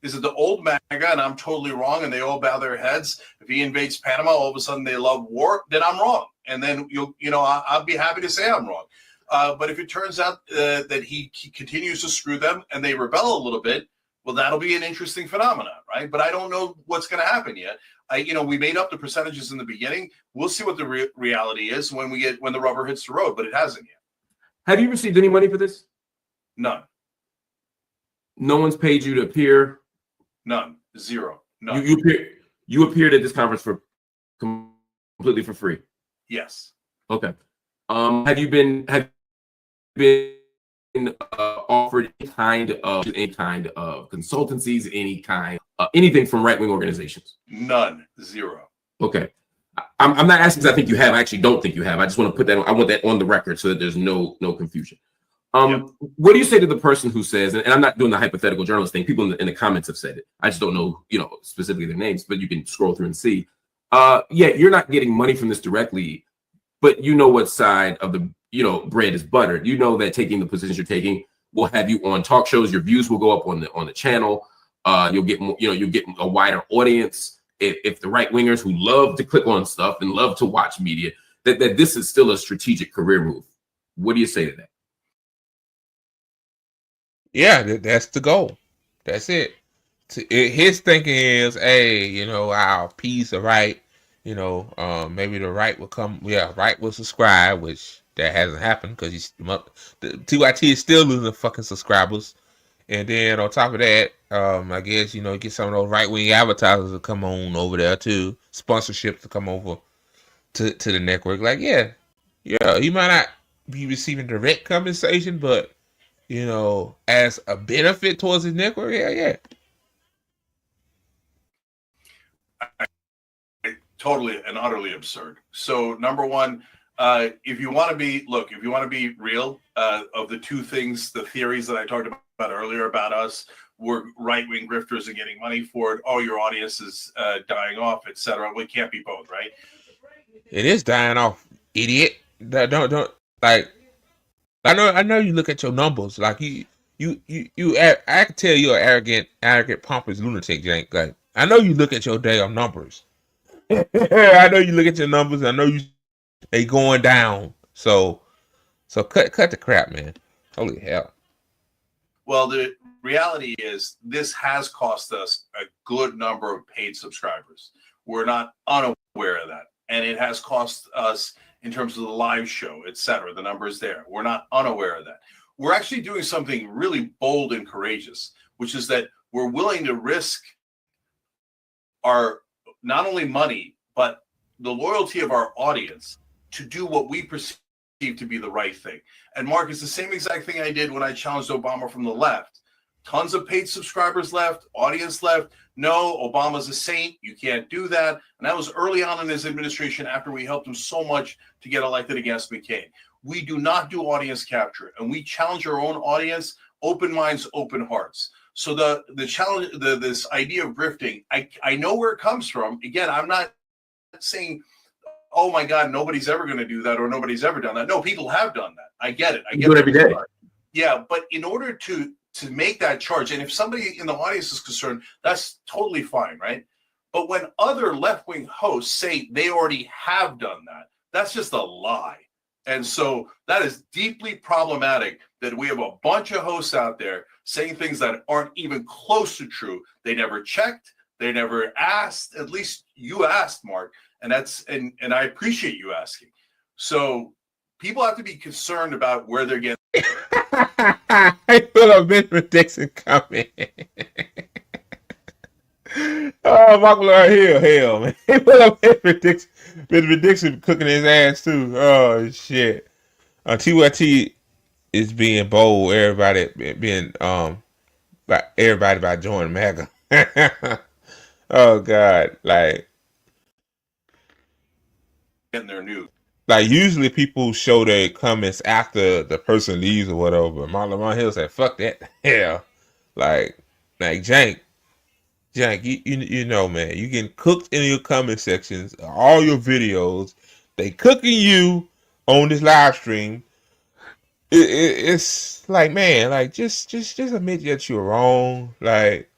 Is it the old MAGA and I'm totally wrong and they all bow their heads? If he invades Panama, all of a sudden they love war, then I'm wrong. And then I'll be happy to say I'm wrong. But if it turns out that he continues to screw them and they rebel a little bit, well, that'll be an interesting phenomenon, right? But I don't know what's going to happen yet. We made up the percentages in the beginning. We'll see what the reality is when the rubber hits the road, but it hasn't yet. Have you received any money for this? None. No one's paid you to appear? None. Zero. None. You appeared at this conference for completely for free? Yes. Okay. Have you been offered any kind of consultancies, anything from right-wing organizations? None. Zero. Okay. I'm not asking because I think you have. I actually don't think you have. I just want to put that. I want that on the record so that there's no confusion. Yep. What do you say to the person who says, and I'm not doing the hypothetical journalist thing, people in the comments have said it, I just don't know, specifically their names, but you can scroll through and see. Yeah, you're not getting money from this directly, but you know what side of the bread is buttered. You know that taking the positions you're taking will have you on talk shows. Your views will go up on the channel. You'll get more, you'll get a wider audience. If the right wingers who love to click on stuff and love to watch media, that this is still a strategic career move. What do you say to that? Yeah, that's the goal. That's it. His thinking is, hey, I'll appease the right. Maybe the right will come. Yeah, right will subscribe, which that hasn't happened because the TYT is still losing fucking subscribers. And then on top of that, I guess, get some of those right-wing advertisers to come on over there too, sponsorships to come over to the network. Like, yeah, he might not be receiving direct compensation, but as a benefit towards his network, yeah. Totally and utterly absurd. So number one, if you want to be real, of the two things, the theories that I talked about earlier about us, we're right-wing grifters and getting money for it. Oh, your audience is dying off, etc. We can't be both, right? It is dying off, idiot. Don't like. I know. You look at your numbers, like you. I can tell you're an arrogant, pompous lunatic, Cenk. Like, I know you look at your damn numbers. I know you look at your numbers. I know they going down. So cut the crap, man. Holy hell. Well, the reality is this has cost us a good number of paid subscribers. We're not unaware of that. And it has cost us in terms of the live show, etc. The number is there. We're not unaware of that. We're actually doing something really bold and courageous, which is that we're willing to risk our not only money, but the loyalty of our audience to do what we perceive to be the right thing. And Mark, it's the same exact thing I did when I challenged Obama from the left. Tons of paid subscribers left, audience left. No, Obama's a saint. You can't do that. And that was early on in his administration after we helped him so much to get elected against McCain. We do not do audience capture, and we challenge our own audience, open minds, open hearts. So the challenge, this idea of grifting, I know where it comes from. Again, I'm not saying, oh my God, nobody's ever going to do that or nobody's ever done that. No, people have done that. I get it. I get it every day. Yeah, but in order to make that charge, and if somebody in the audience is concerned, that's totally fine, right? But when other left-wing hosts say they already have done that, that's just a lie. And so that is deeply problematic that we have a bunch of hosts out there saying things that aren't even close to true. They never checked. They never asked. At least you asked, Mark. And and I appreciate you asking. So people have to be concerned about where they're getting. I feel a Benjamin Dixon coming. Oh, Marc Lamont Hill, hell, man. He put up Benjamin Dixon cooking his ass too. Oh shit. TYT is being bold. Everybody by joining MAGA. Oh God, like Getting their news. Like usually people show their comments after the person leaves or whatever. But Marc Lamont Hill said, "Fuck that, hell." Like Cenk, you know, man, you getting cooked in your comment sections, all your videos. They cooking you on this live stream. It's like, man, like just admit that you're wrong. Like,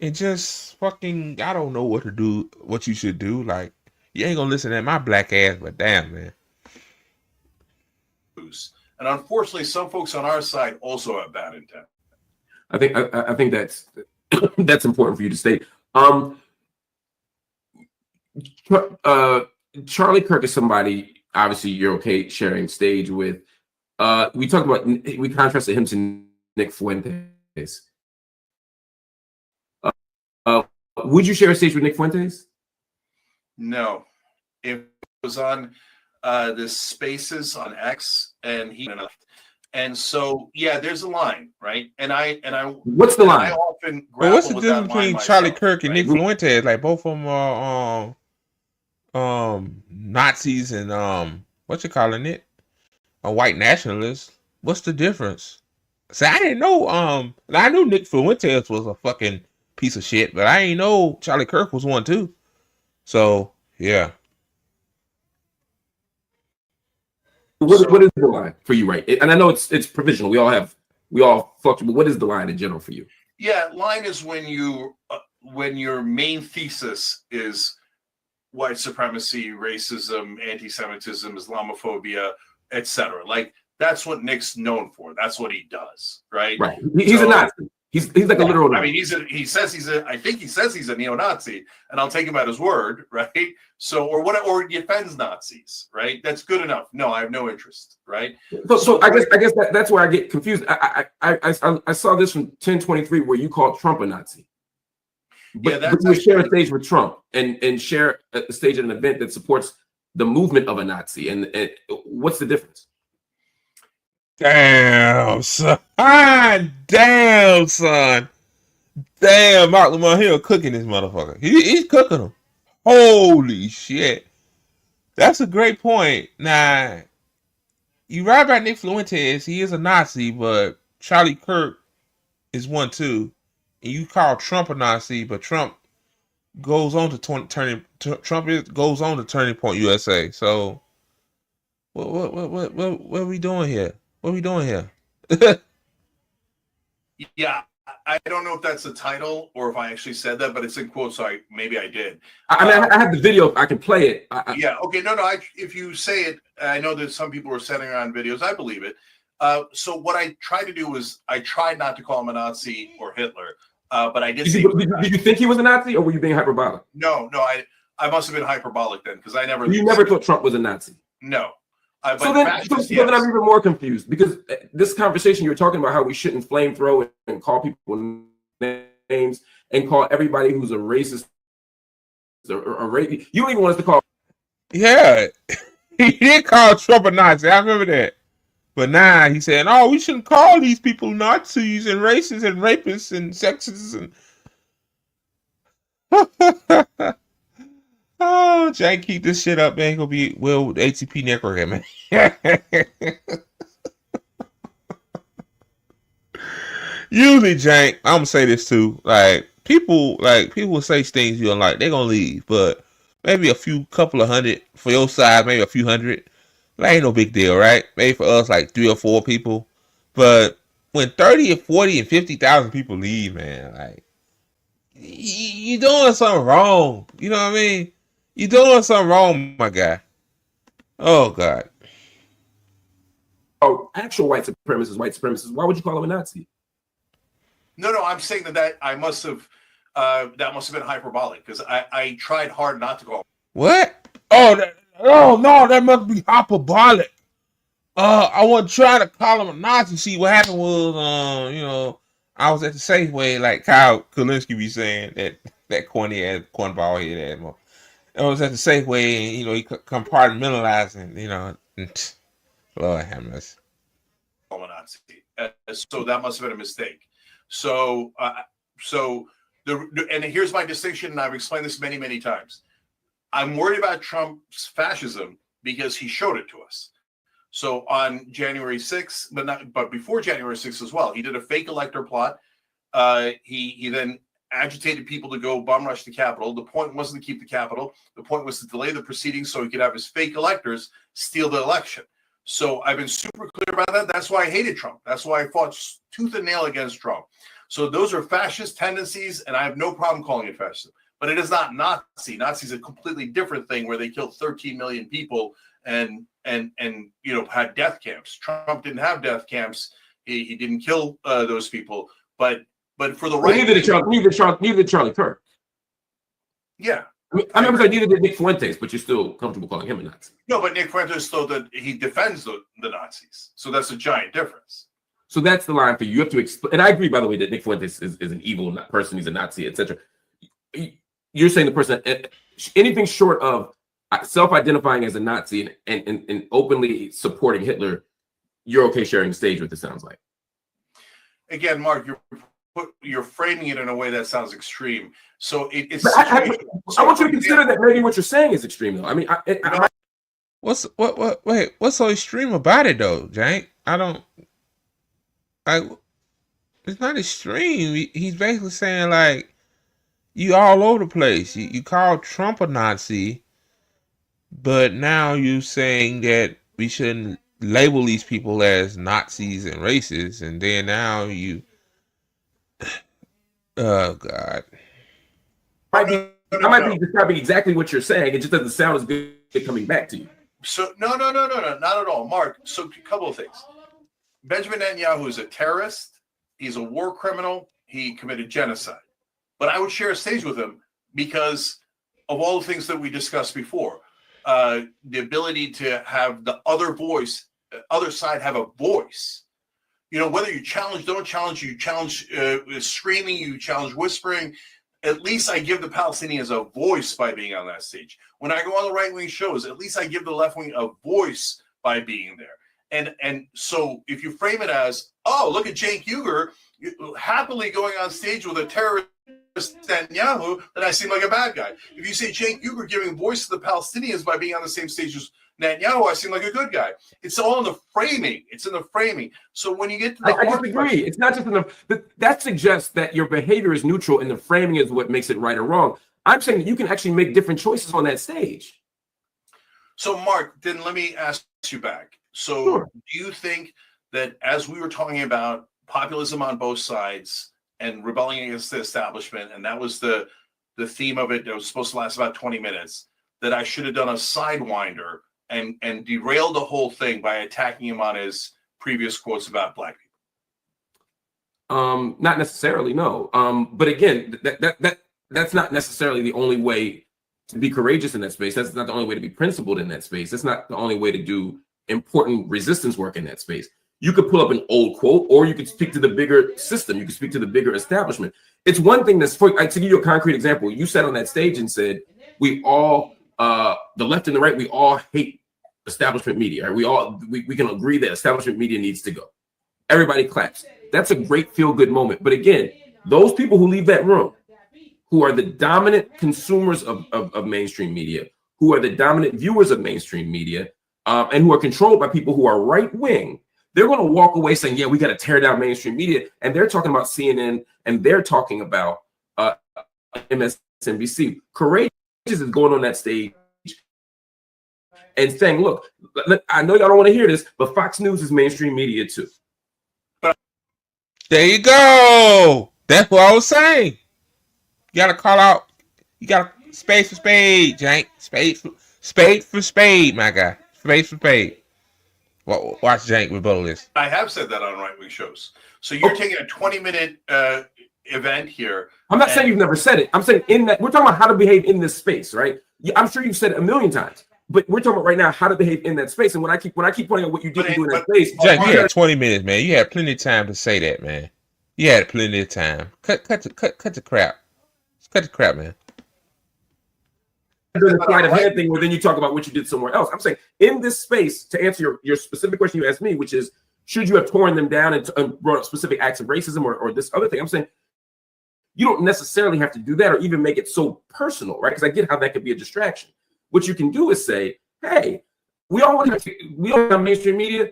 and just fucking, I don't know what to do, what you should do. Like, you ain't gonna listen to my black ass, but damn, man. And unfortunately, some folks on our side also have bad intent. I think that's that's important for you to state. Charlie Kirk is somebody, obviously you're okay sharing stage with. We contrasted him to Nick Fuentes. Would you share a stage with Nick Fuentes? No, it was on the Spaces on X, and he left. And so, yeah, there's a line, right? And I. What's the line? I often what's the difference between myself, Charlie Kirk and right? Nick Fuentes? Like both of them are Nazis and what you calling it? A white nationalist. What's the difference? See, I didn't know. I knew Nick Fuentes was a fucking piece of shit, but I ain't know Charlie Kirk was one too. So yeah. What is the line for you, right? And I know it's provisional. We all fluctuate. But what is the line in general for you? Yeah, line is when your main thesis is white supremacy, racism, anti-Semitism, Islamophobia, etc. Like that's what Nick's known for. That's what he does, right? Right. He's a Nazi. He's like a literal. I mean, I think he says he's a neo-Nazi, and I'll take him at his word, right? So, or he defends Nazis, right? That's good enough. No, I have no interest, right? So I guess that's where I get confused. I saw this from 1023 where you called Trump a Nazi. But you share a stage with Trump and share a stage at an event that supports the movement of a Nazi. And what's the difference? Damn, son. Damn, son. Damn, Marc Lamont Hill cooking this motherfucker. He's cooking him. Holy shit. That's a great point. Now, you right about Nick Fuentes. He is a Nazi, but Charlie Kirk is one too. And you call Trump a Nazi, but Trump goes on to Turning Point USA. So, what are we doing here? What are we doing here? Yeah, I don't know if that's the title or if I actually said that, but it's in quotes, so maybe I did. I mean, I have the video. I can play it. Yeah, okay. No. If you say it, I know that some people are sending around videos. I believe it. So what I tried to do was I tried not to call him a Nazi or Hitler, but I did. Did you think he was a Nazi, or were you being hyperbolic? No. I must have been hyperbolic then, because I never. You never thought Trump was a Nazi. No. So then I'm even more confused, because this conversation you're talking about how we shouldn't flamethrow and call people names and call everybody who's a racist or you don't even want us to call. Yeah, he did call Trump a Nazi. I remember that. But now he's saying, "Oh, we shouldn't call these people Nazis and racists and rapists and sexists and." Oh, Cenk, keep this shit up, man. Gonna be with ATP network, man. Usually, Cenk, I'm gonna say this too. People will say things you don't like. They're gonna leave, but maybe couple of hundred for your side, maybe a few hundred. That ain't no big deal, right? Maybe for us, like 3 or 4 people. But when 30 or 40 and 50,000 people leave, man, like you doing something wrong. You know what I mean? You doing something wrong, my guy. Oh God. Oh, actual white supremacists. Why would you call him a Nazi? No. I'm saying that I must have that must have been hyperbolic, because I tried hard not to call him. What? Oh no, that must be hyperbolic. I wasn't trying to call him a Nazi. See, what happened was, I was at the Safeway, like Kyle Kulinski be saying, that corny-ass, cornball head ass. I was at the Safeway, and, he compartmentalizing, Lord have mercy. So that must have been a mistake. So and here's my distinction, and I've explained this many, many times. I'm worried about Trump's fascism because he showed it to us. So on January 6th, but before January 6th as well, he did a fake elector plot. He then agitated people to go bum rush the Capitol. The point wasn't to keep the Capitol. The point was to delay the proceedings so he could have his fake electors steal the election. So I've been super clear about that. That's why I hated Trump. That's why I fought tooth and nail against Trump. So those are fascist tendencies, and I have no problem calling it fascism. But it is not Nazi. Nazi is a completely different thing, where they killed 13 million people and had death camps. Trump didn't have death camps. He didn't kill those people. But for the right, neither did Charlie Kirk. Yeah, I remember that neither did Nick Fuentes, but you're still comfortable calling him a Nazi. No, but Nick Fuentes still he defends the Nazis, so that's a giant difference. So that's the line for you. You have to explain. And I agree, by the way, that Nick Fuentes is an evil person. He's a Nazi, etc. You're saying the person, anything short of self-identifying as a Nazi and openly supporting Hitler, you're okay sharing the stage with, it sounds like. Again, Mark, you're framing it in a way that sounds extreme. So it's. I want you to consider that maybe what you're saying is extreme, though. I mean, what's so extreme about it, though, Cenk? It's not extreme. He's basically saying, like, you all over the place. You call Trump a Nazi, but now you're saying that we shouldn't label these people as Nazis and racists, and then now you. Oh God. I might be describing exactly what you're saying. It just doesn't sound as good coming back to you. So no, not at all, Mark. So a couple of things. Benjamin Netanyahu is a terrorist. He's a war criminal. he committed genocide. But I would share a stage with him because of all the things that we discussed before. The ability to have the other side have a voice. You know, whether you challenge, don't challenge, you challenge screaming, you challenge whispering, at least I give the Palestinians a voice by being on that stage. When I go on the right-wing shows, at least I give the left wing a voice by being there. And so if you frame it as, oh, look at Cenk Uygur happily going on stage with a terrorist Netanyahu, then I seem like a bad guy. If you say Cenk Uygur giving voice to the Palestinians by being on the same stage as Netanyahu, I seem like a good guy. It's all in the framing. It's in the framing. So when you get to the I disagree. It's not just in that suggests that your behavior is neutral and the framing is what makes it right or wrong. I'm saying that you can actually make different choices on that stage. So Mark, then let me ask you back. So Sure. Do you think that as we were talking about populism on both sides and rebelling against the establishment, and that was the theme of it that was supposed to last about 20 minutes, that I should have done a sidewinder and derailed the whole thing by attacking him on his previous quotes about black people? Not necessarily, no. But again, that's not necessarily the only way to be courageous in that space. That's not the only way to be principled in that space. That's not the only way to do important resistance work in that space. You could pull up an old quote, or you could speak to the bigger system. You could speak to the bigger establishment. It's one thing to give you a concrete example. You sat on that stage and said, we all, the left and the right, we all hate establishment media. Right? We can agree that establishment media needs to go. Everybody claps. That's a great feel-good moment. But again, those people who leave that room, who are the dominant consumers of mainstream media, who are the dominant viewers of mainstream media, and who are controlled by people who are right-wing, they're going to walk away saying, yeah, we got to tear down mainstream media. And they're talking about CNN, and they're talking about MSNBC. Courageous is going on that stage and saying, look, I know y'all don't want to hear this, but Fox News is mainstream media too. There you go. That's what I was saying. You got to call out. You got to spade for spade, Cenk. Spade for spade, my guy. Spade for spade. Watch Cenk rebuttal this. I have said that on right-wing shows. So you're taking a 20-minute event here. I'm not saying you've never said it. I'm saying in that we're talking about how to behave in this space, right? I'm sure you've said it a million times, but we're talking about right now how to behave in that space. And when I keep pointing out what you didn't do in that space, Cenk, you had 20 minutes, man. You had plenty of time to say that, man. You had plenty of time. Cut the crap. Cut the crap, man. The sleight of hand thing where then you talk about what you did somewhere else. I'm saying in this space, to answer your specific question you asked me, which is, should you have torn them down and brought up specific acts of racism or this other thing? I'm saying you don't necessarily have to do that or even make it so personal, right? Because I get how that could be a distraction. What you can do is say, hey, we all have mainstream media,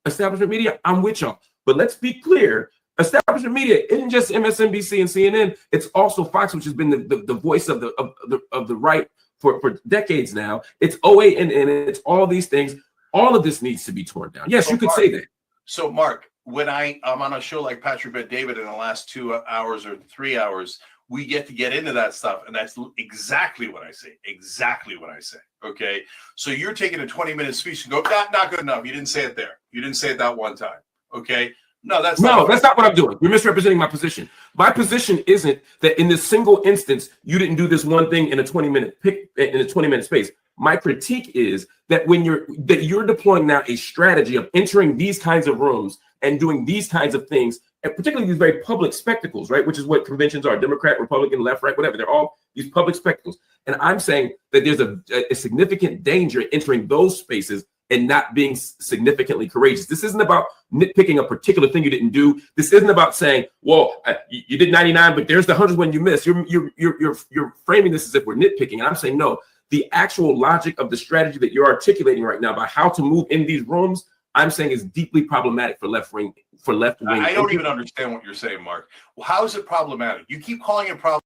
establishment media. I'm with y'all. But let's be clear. Establishment media isn't just MSNBC and CNN. It's also Fox, which has been the voice of the right for decades now. It's OANN, it's all these things. All of this needs to be torn down. Yes, you could say that. So, Mark, when I'm on a show like Patrick Bet David in the last 2 hours or 3 hours, we get into that stuff, and that's exactly what I say. Exactly what I say. Okay, so you're taking a 20-minute speech and go, not good enough. You didn't say it there. You didn't say it that one time. Okay. That's not what I'm doing. You're misrepresenting my position. My position isn't that in this single instance you didn't do this one thing in a 20-minute space. My critique is that when you're deploying now a strategy of entering these kinds of rooms and doing these kinds of things, and particularly these very public spectacles, right? Which is what conventions are: Democrat, Republican, left, right, whatever. They're all these public spectacles. And I'm saying that there's a significant danger in entering those spaces and not being significantly courageous. This isn't about nitpicking a particular thing you didn't do. This isn't about saying, well, you did 99, but there's the 100 one you missed. You're framing this as if we're nitpicking. And I'm saying, no, the actual logic of the strategy that you're articulating right now about how to move in these rooms, I'm saying is deeply problematic for left wing. I don't even understand what you're saying, Mark. Well, how is it problematic? You keep calling it problem.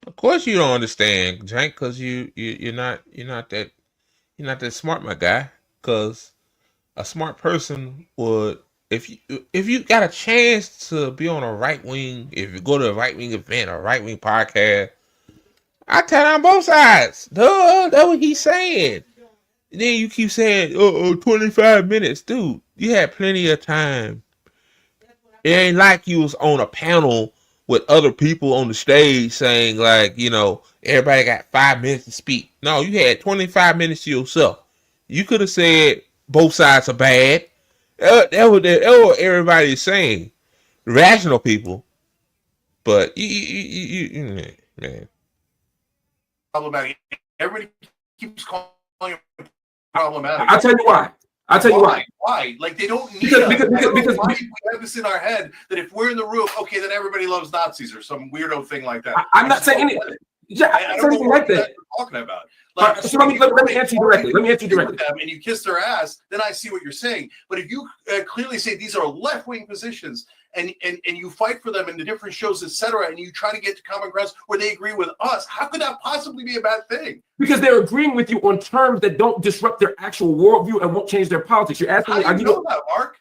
Of course you don't understand, Cenk, because you're not that smart, my guy. Because a smart person would, if you got a chance to be on a right wing, if you go to a right wing event or a right wing podcast, I tell on both sides. Duh, that's what he's saying. And then you keep saying, 25 minutes, dude. You had plenty of time. It ain't like you was on a panel with other people on the stage saying like, you know, everybody got 5 minutes to speak. No, you had 25 minutes to yourself. You could have said both sides are bad. That was what everybody is saying. Rational people. But man. Problematic. Everybody keeps calling it problematic. I'll tell you why. I'll tell you why. Why? Like they don't need because why do we have this in our head that if we're in the room, okay, then everybody loves Nazis or some weirdo thing like that. I'm not saying anything. Yeah, I don't know like that. You're talking about. Like, so let me answer you directly. Let me answer you directly. And you kiss their ass, then I see what you're saying. But if you clearly say these are left-wing positions and you fight for them in the different shows, etc., and you try to get to common grounds where they agree with us, how could that possibly be a bad thing? Because they're agreeing with you on terms that don't disrupt their actual worldview and won't change their politics. You're asking me. How do you know that, Mark?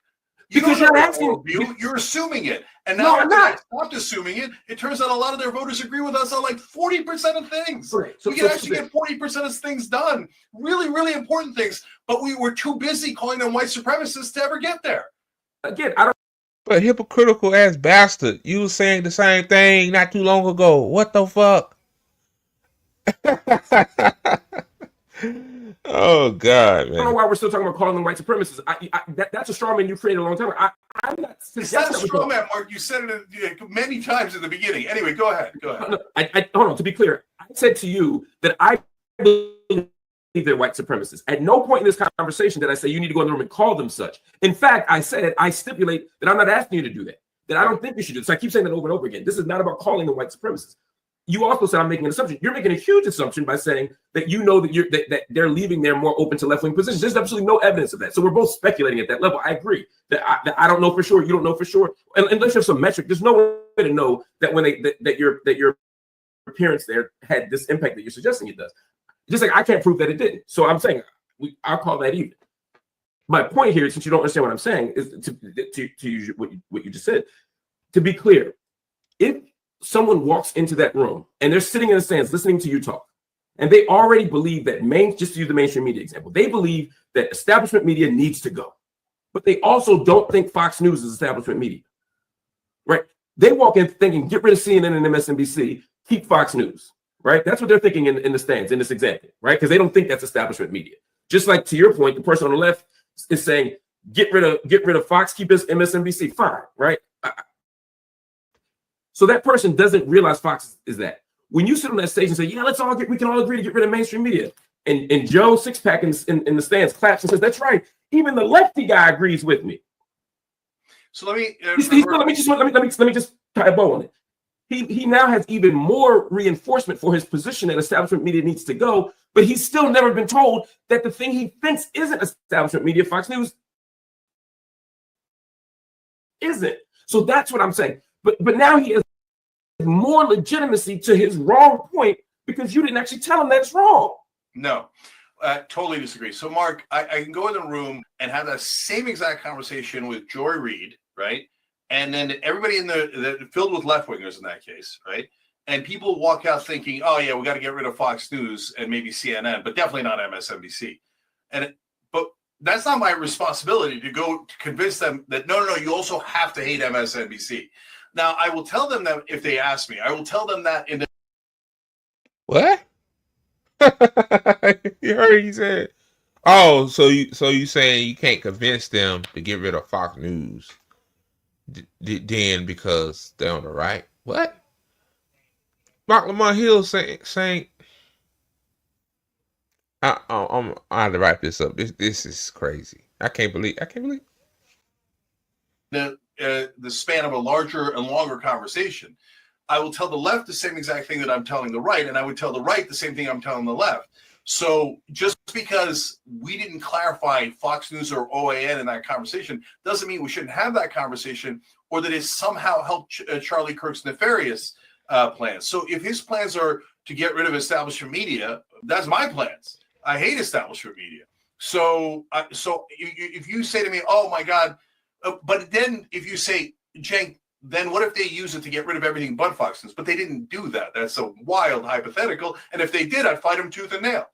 Because you're asking. You're assuming it. And now I'm not assuming it. It turns out a lot of their voters agree with us on like 40% of things. Right. We can actually get 40% of things done. Really, really important things. But we were too busy calling them white supremacists to ever get there. Again, I don't. But hypocritical ass bastard, you was saying the same thing not too long ago. What the fuck? Oh God, man! I don't know why we're still talking about calling them white supremacists. That's a straw man you created a long time ago. I'm not. It's not a straw man, Mark. You said it many times in the beginning. Anyway, go ahead. Go ahead. No, hold on. To be clear, I said to you that I believe they're white supremacists. At no point in this conversation did I say you need to go in the room and call them such. In fact, I said I stipulate that I'm not asking you to do that. That I don't think you should do this. I keep saying that over and over again. This is not about calling them white supremacists. You also said I'm making an assumption. You're making a huge assumption by saying that you know that they're leaving there more open to left-wing positions. There's absolutely no evidence of that. So we're both speculating at that level. I agree that I don't know for sure. You don't know for sure. And unless you have some metric, there's no way to know that when that your appearance there had this impact that you're suggesting it does. Just like I can't prove that it didn't. So I'm saying I'll call that even. My point here, since you don't understand what I'm saying, is to use what you just said. To be clear, if someone walks into that room and they're sitting in the stands listening to you talk, and they already believe that just to use the mainstream media example, they believe that establishment media needs to go, but they also don't think Fox News is establishment media, right? They walk in thinking, get rid of CNN and MSNBC, keep Fox News, right? That's what they're thinking in the stands in this example, right? Because they don't think that's establishment media. Just like to your point, the person on the left is saying, get rid of Fox, keep MSNBC, fine, right? So that person doesn't realize Fox is that. When you sit on that stage and say, yeah, we can all agree to get rid of mainstream media. And Joe Sixpack in the stands claps and says, that's right. Even the lefty guy agrees with me. So let me just tie a bow on it. He now has even more reinforcement for his position that establishment media needs to go, but he's still never been told that the thing he thinks isn't establishment media, Fox News, isn't. So that's what I'm saying. But now he has more legitimacy to his wrong point because you didn't actually tell him that it's wrong. No, totally disagree. So, Mark, I can go in the room and have that same exact conversation with Joy Reid, right? And then everybody in the filled with left-wingers in that case, right? And people walk out thinking, oh, yeah, we got to get rid of Fox News and maybe CNN, but definitely not MSNBC. But that's not my responsibility to go to convince them that, no, you also have to hate MSNBC. Now, I will tell them that if they ask me. I will tell them that in the... What? You heard he said, oh, so you saying you can't convince them to get rid of Fox News then because they're on the right? What? Marc Lamont Hill saying I have to wrap this up. This is crazy. I can't believe the span of a larger and longer conversation. I will tell the left the same exact thing that I'm telling the right, and I would tell the right the same thing I'm telling the left. So just because we didn't clarify Fox News or OAN in that conversation doesn't mean we shouldn't have that conversation or that it somehow helped Charlie Kirk's nefarious plans. So if his plans are to get rid of establishment media, that's my plans. I hate establishment media. So if you say to me, oh my God, but then if you say, Cenk, then what if they use it to get rid of everything but Fox News? But they didn't do that. That's a wild hypothetical. And if they did, I'd fight them tooth and nail,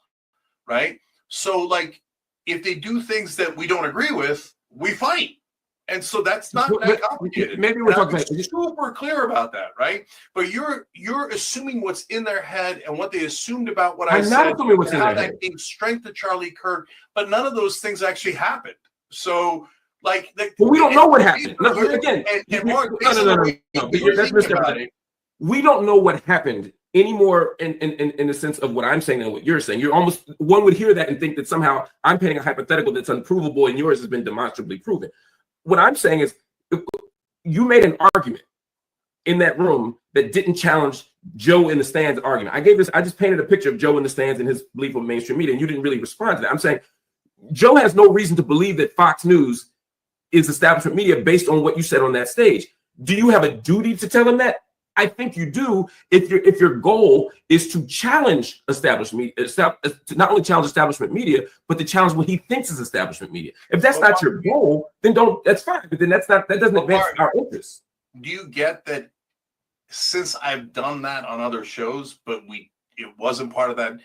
right? So, like, if they do things that we don't agree with, we fight. And so that's not that complicated. Maybe we're talking about super clear about that, right? But you're assuming what's in their head and what they assumed about what I said. I'm not assuming what's in how their that head. gave strength to Charlie Kirk, but none of those things actually happened. So, like, but we don't know what happened. No, again, Mark, we don't know what happened anymore in the sense of what I'm saying and what you're saying. You're almost, one would hear that and think that somehow I'm painting a hypothetical that's unprovable and yours has been demonstrably proven. What I'm saying is you made an argument in that room that didn't challenge Joe in the stands argument. I just painted a picture of Joe in the stands and his belief of mainstream media, and you didn't really respond to that. I'm saying Joe has no reason to believe that Fox News is establishment media based on what you said on that stage. Do you have a duty to tell him that? I think you do if your goal is to challenge establishment media, to not only challenge establishment media, but to challenge what he thinks is establishment media. If that's not your goal, then that's fine. But then that doesn't advance our interests. Do you get that since I've done that on other shows, but it wasn't part of that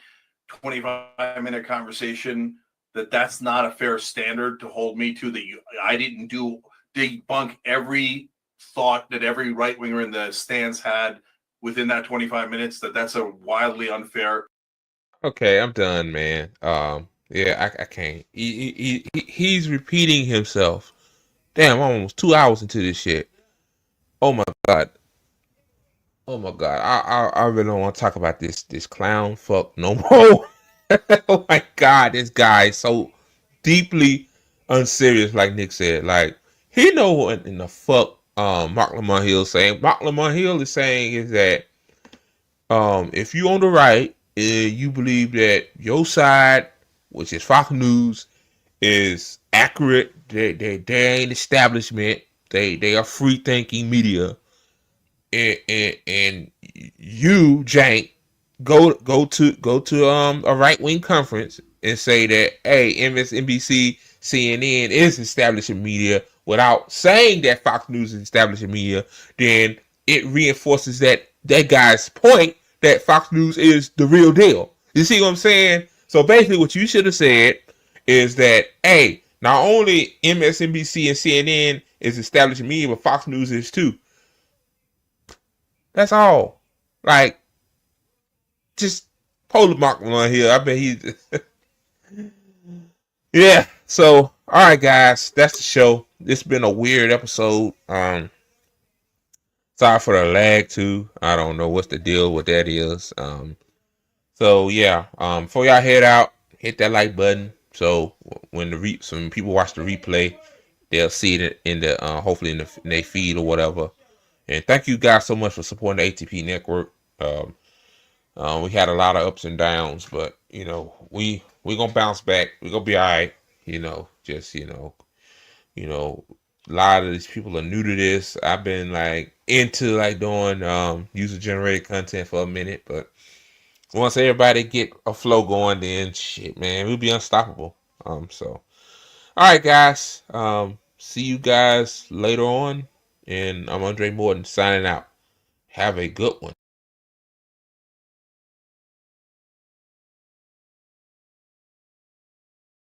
25-minute conversation, that's not a fair standard to hold me to, that I didn't debunk every thought that every right-winger in the stands had within that 25 minutes, that's a wildly unfair. Okay, I'm done, man. Yeah, I can't. He's repeating himself. Damn, I'm almost 2 hours into this shit. Oh my god. I really don't want to talk about this clown fuck no more. Oh my god, this guy is so deeply unserious, like Nick said. Like, he know what in the fuck Marc Lamont Hill is saying. Marc Lamont Hill is saying is that if you on the right, you believe that your side, which is Fox News, is accurate. They ain't establishment. They are free thinking media. And you, Cenk, go to a right wing conference and say that, hey, MSNBC, CNN is establishment media, without saying that Fox News is establishment media, then it reinforces that guy's point that Fox News is the real deal. You see what I'm saying? So basically what you should have said is that, hey, not only MSNBC and CNN is establishment media, but Fox News is too. That's all. Like, just pull the Marc Lamont here. I bet he's... Yeah, so, all right, guys, that's the show. It's been a weird episode. Sorry for the lag, too. I don't know what's the deal with that is. So, yeah, before y'all head out, hit that like button. So, when some people watch the replay, they'll see it in the, hopefully in their feed or whatever. And thank you guys so much for supporting the ATP network. We had a lot of ups and downs, but we gonna bounce back. We gonna be all right. A lot of these people are new to this. I've been into doing user generated content for a minute, but once everybody get a flow going, then shit, man, we'll be unstoppable. So all right, guys. See you guys later on. And I'm Andre Morton signing out. Have a good one.